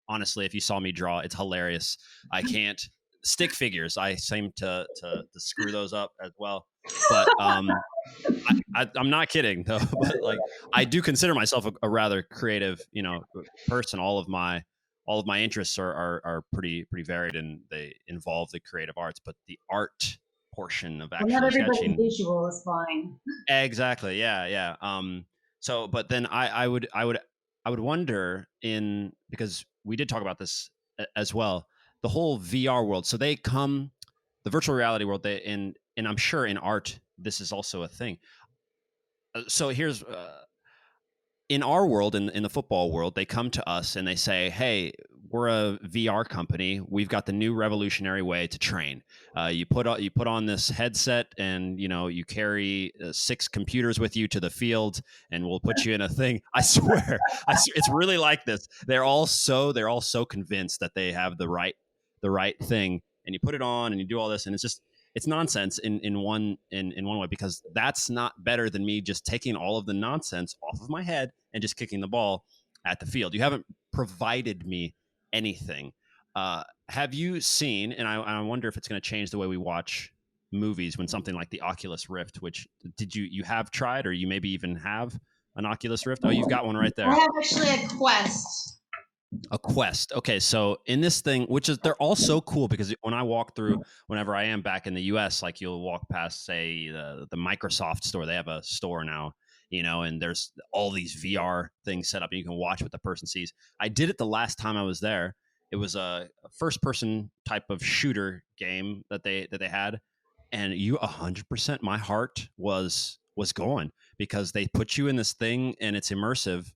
honestly, if you saw me draw, it's hilarious. I can't stick figures. I seem to screw those up as well. But I'm not kidding though. But like, I do consider myself a rather creative, person. All of my interests are pretty varied, and they involve the creative arts. But the art portion of actually not everybody sketching, visual is fine. Exactly. Yeah. So, but then I would wonder, because we did talk about this as well, the whole VR world. So the virtual reality world, and I'm sure in art, this is also a thing. So here's, in our world, in the football world, they come to us and they say, hey, we're a VR company. We've got the new revolutionary way to train. You put on this headset, and you carry 6 computers with you to the field, and we'll put you in a thing. I swear, it's really like this. They're all so convinced that they have the right thing, and you put it on and you do all this, and it's nonsense in one way, because that's not better than me just taking all of the nonsense off of my head and just kicking the ball at the field. You haven't provided me anything. Have you seen, and I wonder if it's going to change the way we watch movies, when something like the Oculus Rift, which you have tried, or you maybe even have an Oculus Rift? Oh, you've got one right there. I have actually a Quest. A Quest. Okay, so in this thing, they're all so cool, because when I walk through, whenever I am back in the US, like you'll walk past, say, the Microsoft store. They have a store now, and there's all these VR things set up, and you can watch what the person sees. I did it the last time I was there. It was a first person type of shooter game that they had, and 100%, my heart was going, because they put you in this thing, and it's immersive.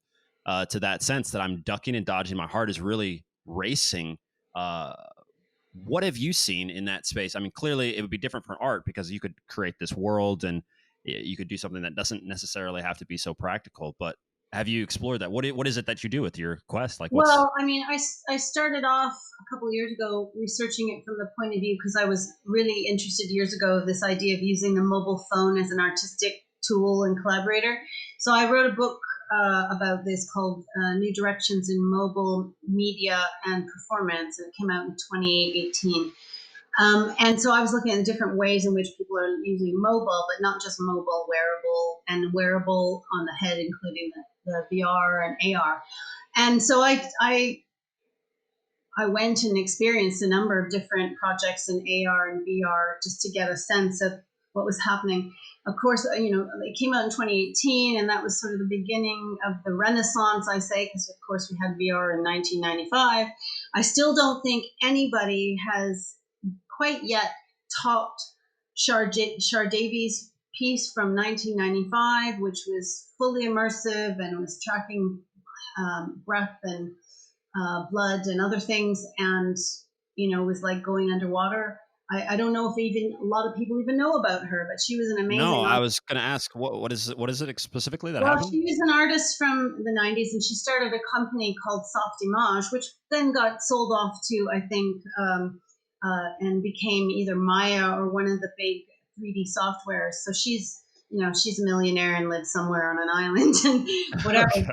To that sense that I'm ducking and dodging. My heart is really racing. What have you seen in that space? I mean, clearly it would be different from art, because you could create this world, and you could do something that doesn't necessarily have to be so practical. But have you explored that? What is it that you do with your Quest? Like, well, I mean, I started off a couple of years ago researching it from the point of view, because I was really interested years ago, this idea of using the mobile phone as an artistic tool and collaborator. So I wrote a book about this called New Directions in Mobile Media and Performance, and it came out in 2018. And so I was looking at the different ways in which people are using mobile, but not just mobile, wearable, and wearable on the head, including the VR and AR. And so I went and experienced a number of different projects in AR and VR just to get a sense of what was happening. Of course, it came out in 2018, and that was sort of the beginning of the renaissance, I say, because of course we had VR in 1995. I still don't think anybody has quite yet topped Shar Davies' piece from 1995, which was fully immersive and was tracking breath and blood and other things, and was like going underwater. I don't know if even a lot of people even know about her, but she was an amazing. No, I was going to ask what is it specifically that happened? She was an artist from the 90s, and she started a company called Soft Image, which then got sold off to, I think, and became either Maya or one of the big 3D softwares. So she's a millionaire and lives somewhere on an island and whatever. Okay.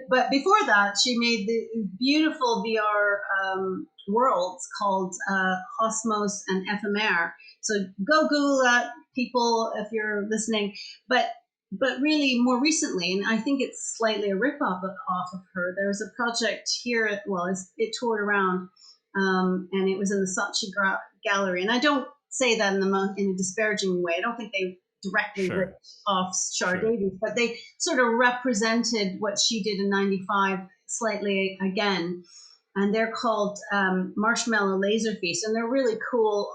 But before that, she made the beautiful VR worlds called Osmos and Ephemer. So go Google that, people, if you're listening. But really, more recently, and I think it's slightly a rip-off of her, there was a project here, it toured around, and it was in the Saatchi Gallery. And I don't say that in a disparaging way. I don't think they directly ripped off Shar Davies, but they sort of represented what she did in 95 slightly again. And they're called Marshmallow Laser Feast, and they're really cool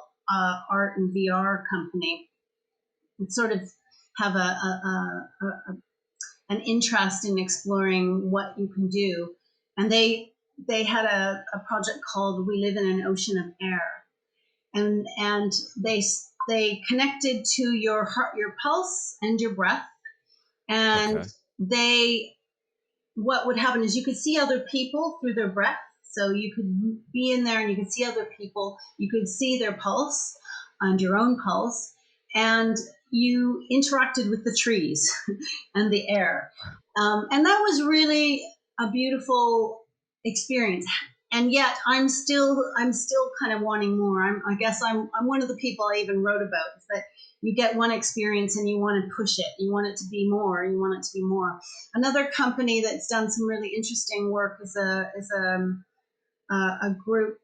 art and VR company. And sort of have an interest in exploring what you can do. And they had a project called We Live in an Ocean of Air, and they connected to your heart, your pulse, and your breath. And what would happen is you could see other people through their breath. So you could be in there and you could see other people. You could see their pulse and your own pulse. And you interacted with the trees and the air. And that was really a beautiful experience. And yet I'm still kind of wanting more. I guess I'm one of the people I even wrote about, is that you get one experience and you want to push it. You want it to be more. You want it to be more. Another company that's done some really interesting work is a group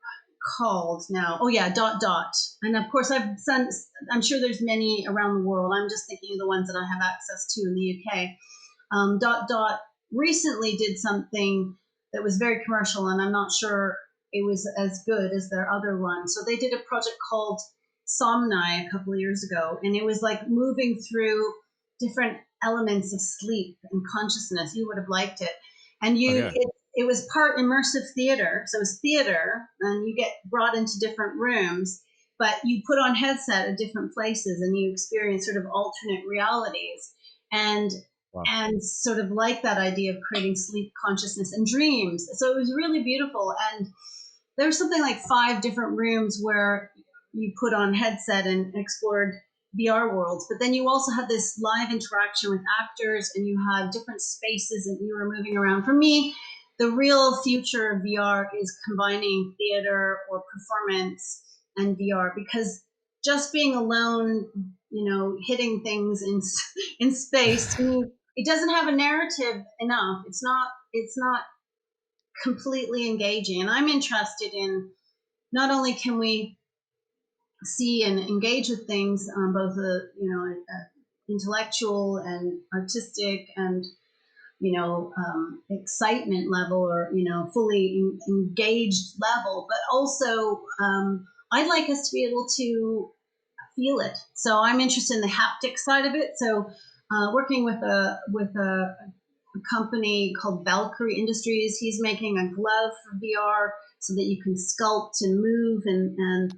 called Dot. And of course I'm sure there's many around the world. I'm just thinking of the ones that I have access to in the UK. Dot recently did something that was very commercial, and I'm not sure it was as good as their other one. So they did a project called Somni a couple of years ago, and it was like moving through different elements of sleep and consciousness. You would have liked it. And it was part immersive theater. So it was theater, and you get brought into different rooms, but you put on headset at different places and you experience sort of alternate realities. And sort of like that idea of creating sleep consciousness and dreams. So it was really beautiful. And there was something like 5 different rooms where you put on headset and explored VR worlds. But then you also had this live interaction with actors, and you had different spaces and you were moving around. For me, the real future of VR is combining theater or performance and VR, because just being alone, hitting things in space, to me, it doesn't have a narrative enough. It's not completely engaging. And I'm interested in, not only can we see and engage with things on both a intellectual and artistic and excitement level, or fully engaged level, but also I'd like us to be able to feel it. So I'm interested in the haptic side of it. So working with a company called Valkyrie Industries, he's making a glove for VR so that you can sculpt and move and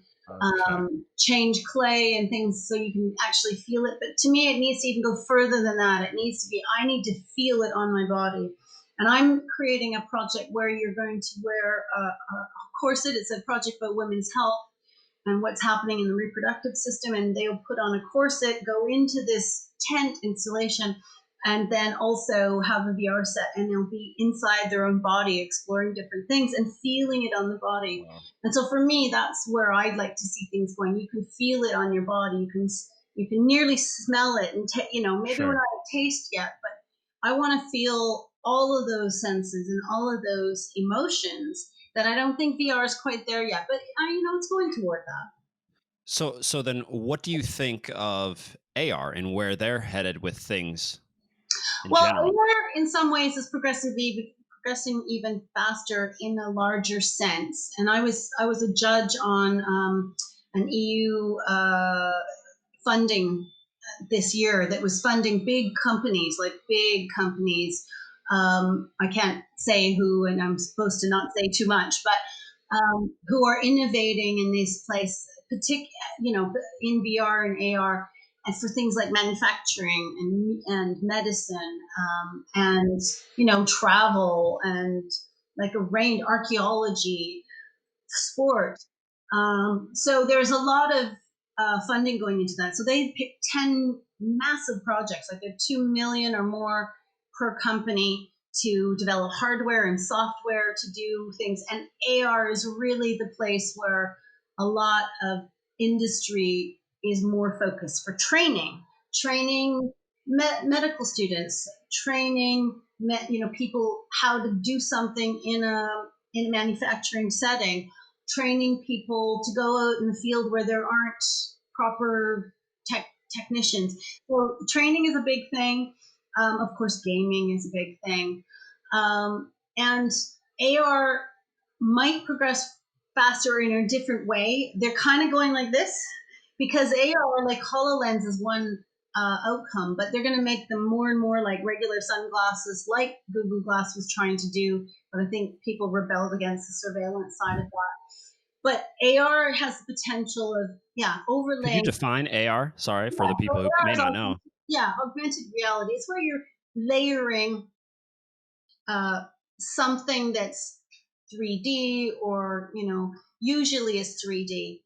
change clay and things, so you can actually feel it. But to me, it needs to even go further than that. It needs to be, I need to feel it on my body. And I'm creating a project where you're going to wear a corset. It's a project about women's health and what's happening in the reproductive system. And they'll put on a corset, go into this tent installation, and then also have a VR set, and they'll be inside their own body exploring different things and feeling it on the body. Wow. And so for me, that's where I'd like to see things going. You can feel it on your body. You can nearly smell it, and maybe Sure. we're not at taste yet, but I want to feel all of those senses and all of those emotions that I don't think VR is quite there yet. But it's going toward that. So then what do you think of AR and where they're headed with things in general? AR in some ways is progressing even faster in a larger sense. And I was a judge on an EU funding this year that was funding big companies. I can't say who, and I'm supposed to not say too much, but who are innovating in this place, in VR and AR, and for things like manufacturing and medicine, and travel, and like a range, archaeology, sport. So there's a lot of funding going into that. So they picked 10 massive projects, like they're 2 million or more per company, to develop hardware and software to do things. And AR is really the place where a lot of industry is more focused for training medical students, training people how to do something in a manufacturing setting, training people to go out in the field where there aren't proper technicians. So training is a big thing. Of course, gaming is a big thing. And AR might progress faster in a different way. They're kind of going like this, because AR, like HoloLens, is one outcome, but they're going to make them more and more like regular sunglasses, like Google Glass was trying to do. But I think people rebelled against the surveillance side of that. But AR has the potential of, overlaying. Could you define AR? Sorry, for the people who may not know. Yeah, augmented reality. It's where you're layering something that's 3D, or, usually it's 3D,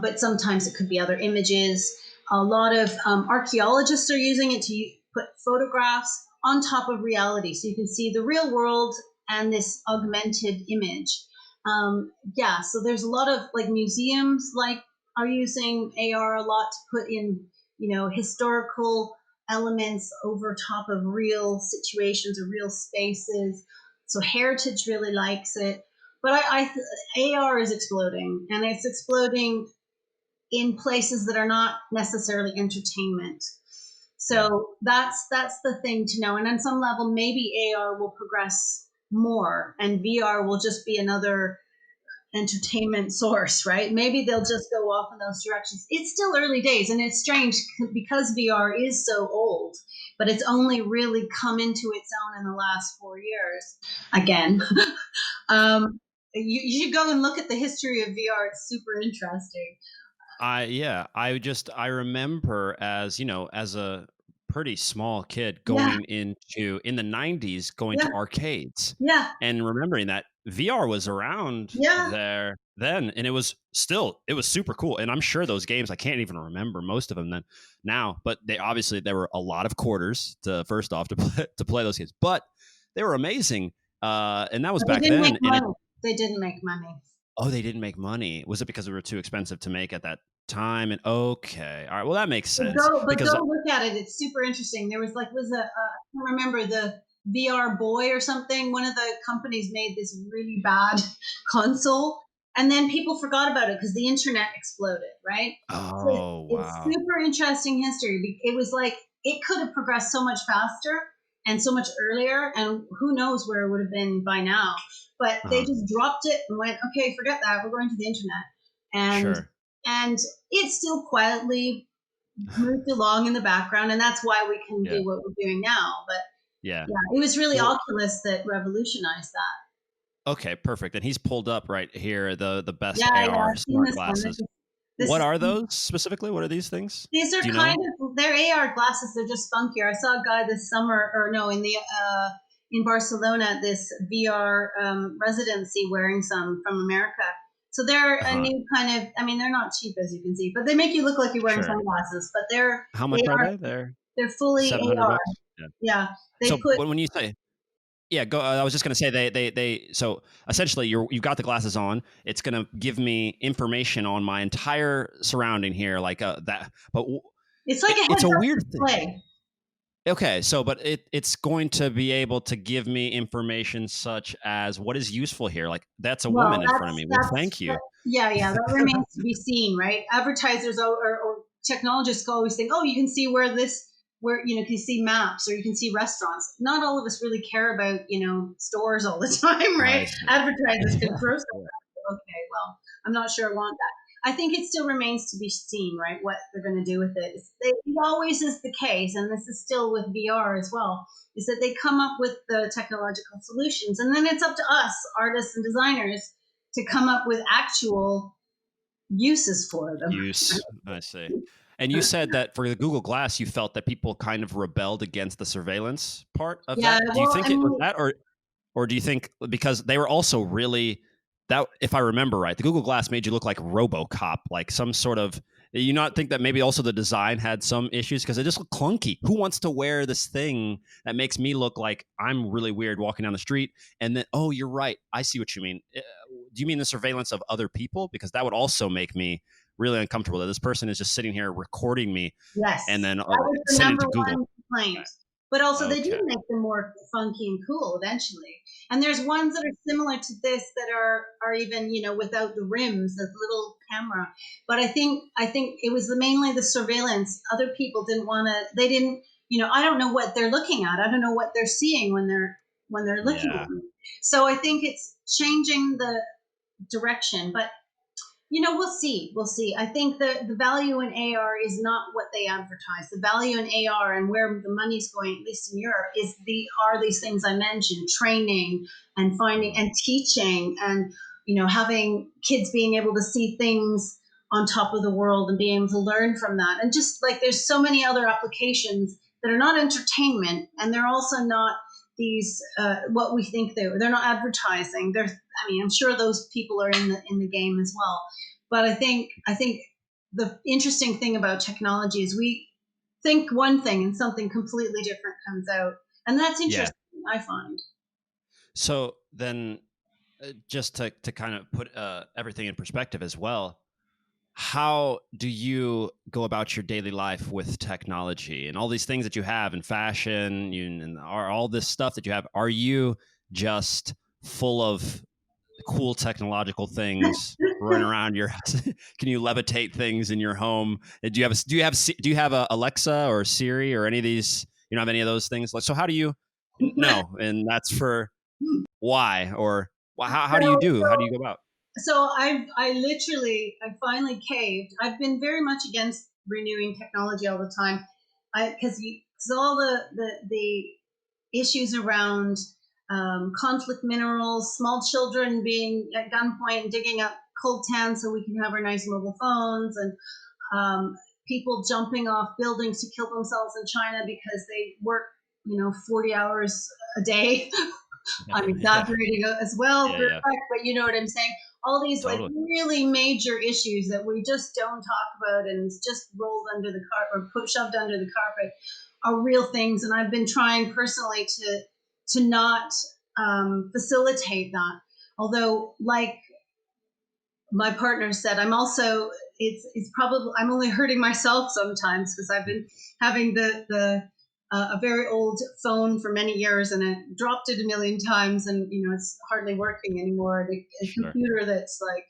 but sometimes it could be other images. A lot of archaeologists are using it to put photographs on top of reality, so you can see the real world and this augmented image. So there's a lot of museums are using AR a lot to put in, historical elements over top of real situations or real spaces. So Heritage really likes it. But AR is exploding, and it's exploding in places that are not necessarily entertainment. So that's the thing to know. And on some level, maybe AR will progress more, and VR will just be another entertainment source, right? Maybe they'll just go off in those directions. It's still early days, and it's strange because VR is so old, but it's only really come into its own in the last 4 years. Again, you should go and look at the history of VR. It's super interesting. I remember as a pretty small kid going in the 90s, going to arcades, and remembering that VR was around there then, and it was super cool. And I'm sure those games, I can't even remember most of them then now, but there were a lot of quarters to play those games, but they were amazing. And that was back then. They didn't make money. Oh, they didn't make money. Was it because they were too expensive to make at that time? And okay, all right, well, that makes sense. Go look at it. It's super interesting. There was I can't remember, the VR Boy or something. One of the companies made this really bad console, and then people forgot about it because the internet exploded, right? Oh, wow. It's super interesting history. It was it could have progressed so much faster and so much earlier, and who knows where it would have been by now. But they just dropped it and went, okay, forget that. We're going to the internet. And it still quietly moved along in the background, and that's why we can do what we're doing now. But it was really Oculus that revolutionized that. Okay, perfect. And he's pulled up right here the best AR smart glasses. What are those specifically? What are these things? These are they're AR glasses. They're just funkier. I saw a guy this summer, in Barcelona at this VR residency wearing some from America. So they're a new kind of, they're not cheap, as you can see, but they make you look like you're wearing sunglasses. But they're... How much are they? They're fully AR. Yeah. Yeah, they So put. when you say, yeah, go. I was just going to say they. So essentially, you've got the glasses on. It's going to give me information on my entire surrounding here, like that. But It's like a it's a heads-up weird thing. display. Okay, so but it's going to be able to give me information such as what is useful here. Like that's a Well, woman in front of me. Well, thank you. yeah, that remains to be seen, right? Advertisers or technologists always think, oh, you can see where you can see maps or you can see restaurants. Not all of us really care about stores all the time, right? I see. Advertisers can throw stuff. Yeah. Okay, well, I'm not sure I want that. I think it still remains to be seen, right? What they're going to do with it. It always is the case, and this is still with VR as well, is that they come up with the technological solutions, and then it's up to us, artists and designers, to come up with actual uses for them. I see. And you said that for the Google Glass, you felt that people kind of rebelled against the surveillance part of Yeah, that. Do you well, think I it was mean, that, or do you think because they were also really that, if I remember right, the Google Glass made you look like RoboCop, like some sort of. You not think that maybe also the design had some issues because it just looked clunky? Who wants to wear this thing that makes me look like I'm really weird walking down the street? And then, oh, you're right. I see what you mean. Do you mean the surveillance of other people? Because that would also make me really uncomfortable that this person is just sitting here recording me yes, and then that was the sending it number to Google. one complaint. But also, they do Okay. make them more funky and cool eventually. And there's ones that are similar to this that are even without the rims, the little camera. But I think it was mainly the surveillance. Other people didn't want to. They didn't. I don't know what they're looking at. I don't know what they're seeing when they're looking Yeah. at me. So I think it's changing the direction. But we'll see. We'll see. I think the value in AR is not what they advertise. The value in AR and where the money's going, at least in Europe, are these things I mentioned: training and finding and teaching, and having kids being able to see things on top of the world and being able to learn from that. And just like there's so many other applications that are not entertainment, and they're also not these what we think they're not advertising. I'm sure those people are in the game as well. But I think the interesting thing about technology is we think one thing and something completely different comes out, and that's Yeah. interesting. I find. So then, just to kind of put everything in perspective as well, how do you go about your daily life with technology and all these things that you have in fashion and all this stuff that you have? Are you just full of cool technological things running around your house? Can you levitate things in your home? Do you have a Alexa or Siri or any of these? You don't have any of those things? Like, so how do you? No, and that's for why, or how do you do? How do you go about? So I finally caved. I've been very much against renewing technology all the time, because all the issues around conflict minerals, small children being at gunpoint and digging up coltan so we can have our nice mobile phones, and people jumping off buildings to kill themselves in China because they work 40 hours a day. I'm Yeah, exaggerating as well, yeah, yeah, but you know what I'm saying. All these like totally. really major issues that we just don't talk about and it's just rolled under the carpet or shoved under the carpet are real things. And I've been trying personally to not facilitate that. Although, like my partner said, I'm also it's probably I'm only hurting myself sometimes because I've been having the a very old phone for many years and I dropped it a million times and it's hardly working anymore. A Sure. computer that's like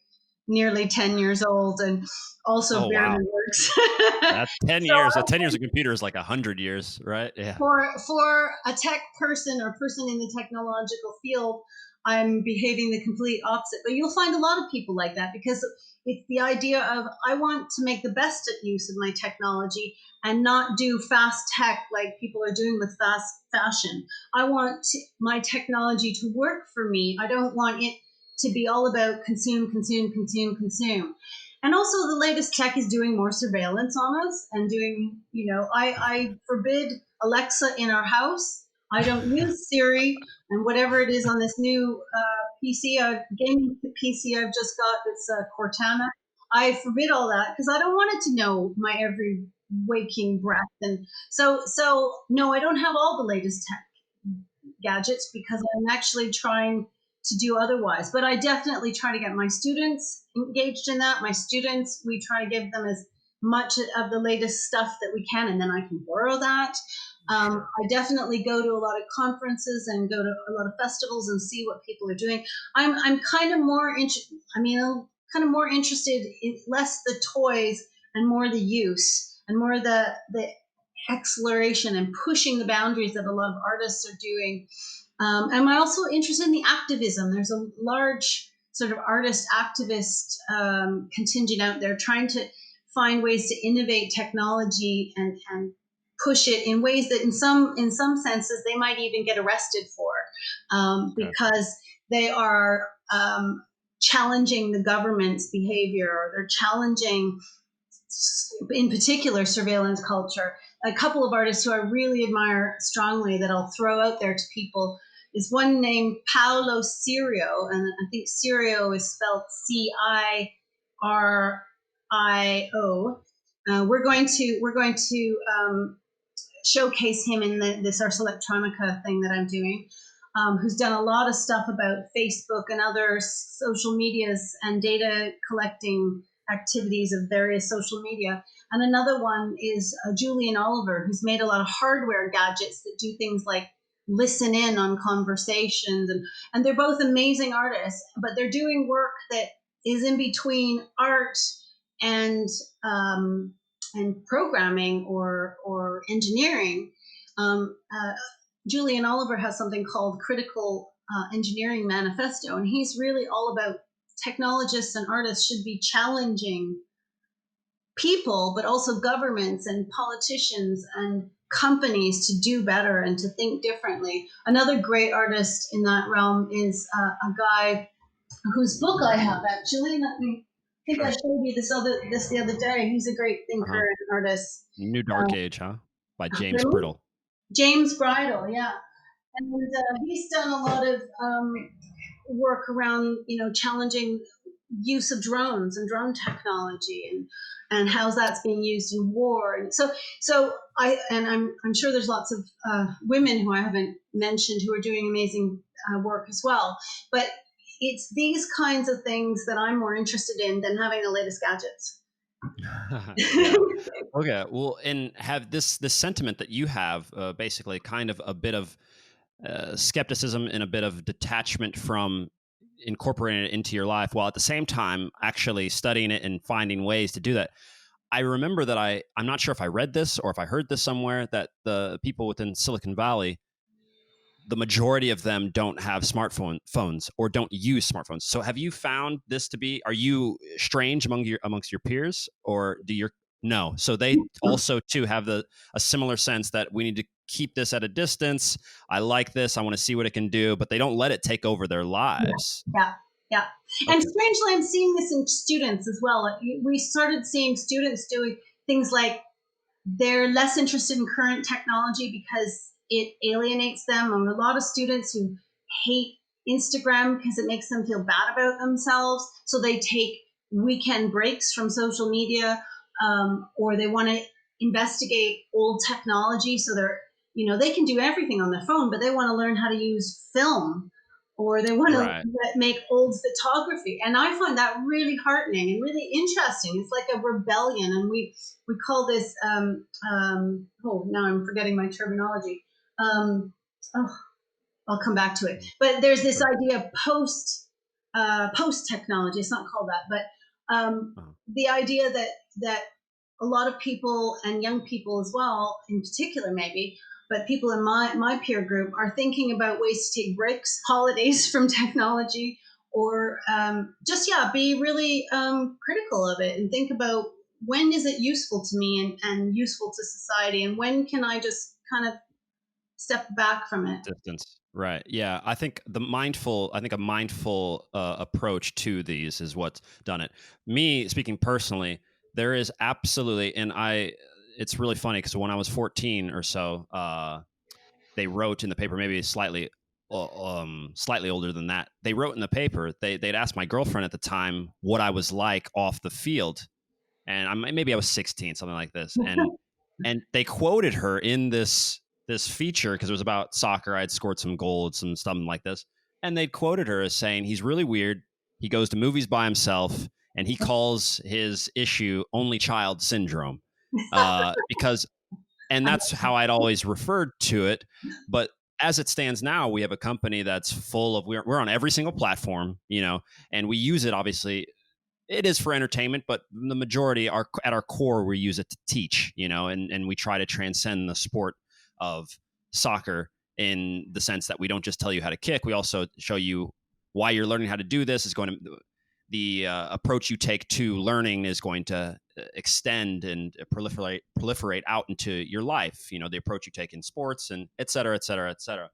nearly 10 years old and also Oh barely wow, works. that's 10 years. 10 years of computer is like 100 years, right? Yeah. For a tech person or person in the technological field, I'm behaving the complete opposite. But you'll find a lot of people like that because it's the idea of I want to make the best use of my technology and not do fast tech like people are doing with fast fashion. I want my technology to work for me. I don't want it to be all about consume, consume, consume, consume. And also, the latest tech is doing more surveillance on us and doing, I forbid Alexa in our house. I don't use Siri and whatever it is on this new gaming PC I've just got. It's Cortana. I forbid all that because I don't want it to know my every waking breath. And so no, I don't have all the latest tech gadgets because I'm actually trying to do otherwise. But I definitely try to get my students engaged in that. My students, we try to give them as much of the latest stuff that we can, and then I can borrow that. I definitely go to a lot of conferences and go to a lot of festivals and see what people are doing. I'm kind of more kind of more interested in less the toys and more the use and more the exploration and pushing the boundaries that a lot of artists are doing. I'm also interested in the activism. There's a large sort of artist activist contingent out there trying to find ways to innovate technology and push it in ways that in some senses they might even get arrested for because they are challenging the government's behavior, or they're challenging, in particular, surveillance culture. A couple of artists who I really admire strongly that I'll throw out there to people is one named Paolo Cirio, and I think Cirio is spelled Cirio. We're going to showcase him in this Ars Electronica thing that I'm doing, who's done a lot of stuff about Facebook and other social medias and data collecting activities of various social media. And another one is Julian Oliver, who's made a lot of hardware gadgets that do things like listen in on conversations. And they're both amazing artists, but they're doing work that is in between art and programming or engineering. Julian Oliver has something called Critical Engineering Manifesto, and he's really all about technologists and artists should be challenging people, but also governments and politicians and companies to do better and to think differently. Another great artist in that realm is a guy whose book I have actually. I think I showed you this the other day. He's a great thinker and artist. New Dark Age, by James Brittle. James Bridle, yeah. And he's done a lot of work around, challenging use of drones and drone technology and how that's being used in war. And I'm sure there's lots of women who I haven't mentioned who are doing amazing work as well. But it's these kinds of things that I'm more interested in than having the latest gadgets. Yeah. Okay. Well, and have this sentiment that you have, basically kind of a bit of skepticism and a bit of detachment from incorporating it into your life, while at the same time actually studying it and finding ways to do that. I remember that I'm not sure if I read this or if I heard this somewhere, that the people within Silicon Valley, the majority of them don't have smartphones or don't use smartphones. So have you found this to be, are you strange amongst your peers, or no? So they also too have a similar sense that we need to keep this at a distance. I like this. I want to see what it can do, but they don't let it take over their lives. Yeah. And strangely, I'm seeing this in students as well. We started seeing students doing things like they're less interested in current technology because it alienates them. And a lot of students who hate Instagram because it makes them feel bad about themselves. So they take weekend breaks from social media, or they want to investigate old technology. So they can do everything on their phone, but they want to learn how to use film, or they want to make old photography. And I find that really heartening and really interesting. It's like a rebellion. And we call this, now I'm forgetting my terminology. I'll come back to it. But there's this idea of post technology. It's not called that, but the idea that a lot of people, and young people as well, in particular maybe, but people in my peer group are thinking about ways to take breaks, holidays from technology, or be really critical of it and think about when is it useful to me and useful to society, and when can I just kind of step back from it. Distance. Right. Yeah. I think a mindful approach to these is what's done it. Me speaking personally, there is absolutely, and it's really funny because when I was 14 or so, they wrote in the paper, maybe slightly older than that. They wrote in the paper, they'd asked my girlfriend at the time what I was like off the field. And maybe I was 16, something like this. And And they quoted her in this feature because it was about soccer. I had scored some goals, some something like this, and they quoted her as saying he's really weird. He goes to movies by himself, and he calls his issue "only child syndrome," because, and that's how I'd always referred to it. But as it stands now, we have a company that's full of we're on every single platform, and we use it obviously it is for entertainment, but the majority are at our core, we use it to teach, and we try to transcend the sport of soccer in the sense that we don't just tell you how to kick. We also show you why you're learning how to do this is going to, the approach you take to learning is going to extend and proliferate out into your life. The approach you take in sports and et cetera, et cetera, et cetera.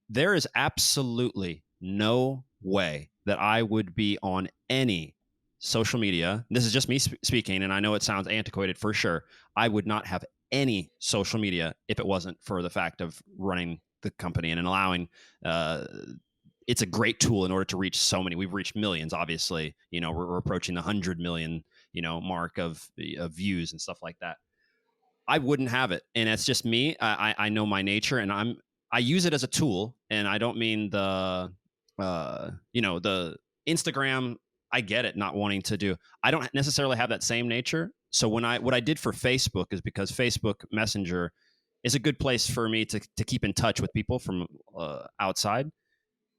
There is absolutely no way that I would be on any social media. This is just me speaking, and I know it sounds antiquated for sure. I would not have any social media if it wasn't for the fact of running the company and allowing. It's a great tool in order to reach so many. We've reached millions, obviously. We're approaching the 100 million, mark of views and stuff like that. I wouldn't have it, and it's just me. I know my nature, and I use it as a tool, and I don't mean the the Instagram. I get it, not wanting to do. I don't necessarily have that same nature. So what I did for Facebook is because Facebook Messenger is a good place for me to keep in touch with people from outside.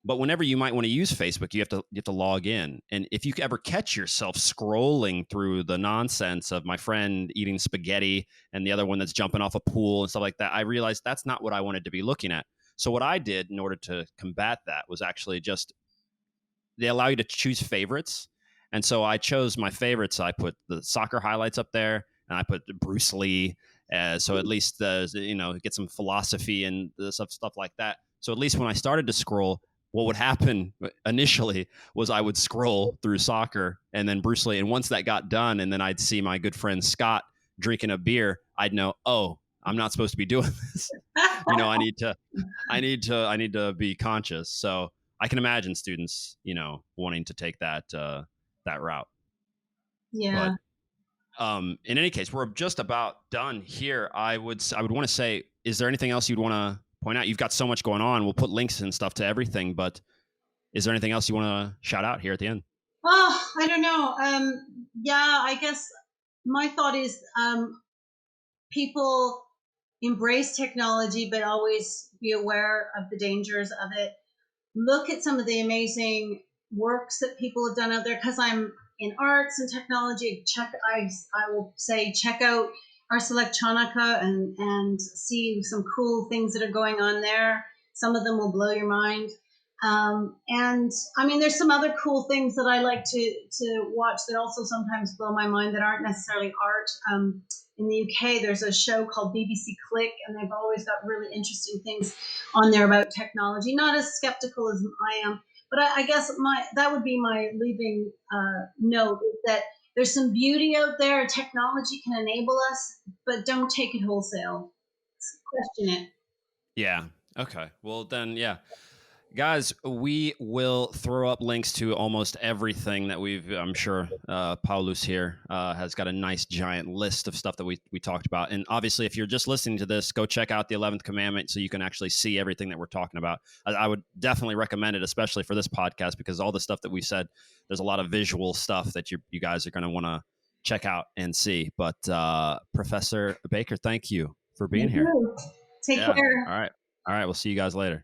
But whenever you might want to use Facebook, you have to log in. And if you ever catch yourself scrolling through the nonsense of my friend eating spaghetti and the other one that's jumping off a pool and stuff like that, I realized that's not what I wanted to be looking at. So what I did in order to combat that was actually just they allow you to choose favorites. And so I chose my favorites. I put the soccer highlights up there, and I put Bruce Lee. So at least get some philosophy and stuff like that. So at least when I started to scroll, what would happen initially was I would scroll through soccer and then Bruce Lee. And once that got done, and then I'd see my good friend Scott drinking a beer, I'd know, oh, I'm not supposed to be doing this. I need to be conscious. So I can imagine students, wanting to take that route. Yeah. But in any case, we're just about done here. I would want to say, is there anything else you'd want to point out? You've got so much going on. We'll put links and stuff to everything, but is there anything else you want to shout out here at the end? Oh, I don't know. Yeah, I guess my thought is people embrace technology, but always be aware of the dangers of it. Look at some of the amazing works that people have done out there. Because I'm in arts and technology, I will say check out Ars Electronica and see some cool things that are going on there. Some of them will blow your mind. And I mean, there's some other cool things that I like to watch that also sometimes blow my mind that aren't necessarily art. In the UK, there's a show called BBC Click, and they've always got really interesting things on there about technology. Not as skeptical as I am, but I guess that would be my leaving note, is that there's some beauty out there. Technology can enable us, but don't take it wholesale. Question it. Yeah. Okay. Well, then, yeah. Guys, we will throw up links to almost everything that I'm sure Paulus here has got a nice giant list of stuff that we talked about. And obviously, if you're just listening to this, go check out the 11th Commandment so you can actually see everything that we're talking about. I would definitely recommend it, especially for this podcast, because all the stuff that we said, there's a lot of visual stuff that you guys are going to want to check out and see. But Professor Baker, thank you for being here. Take care. All right. We'll see you guys later.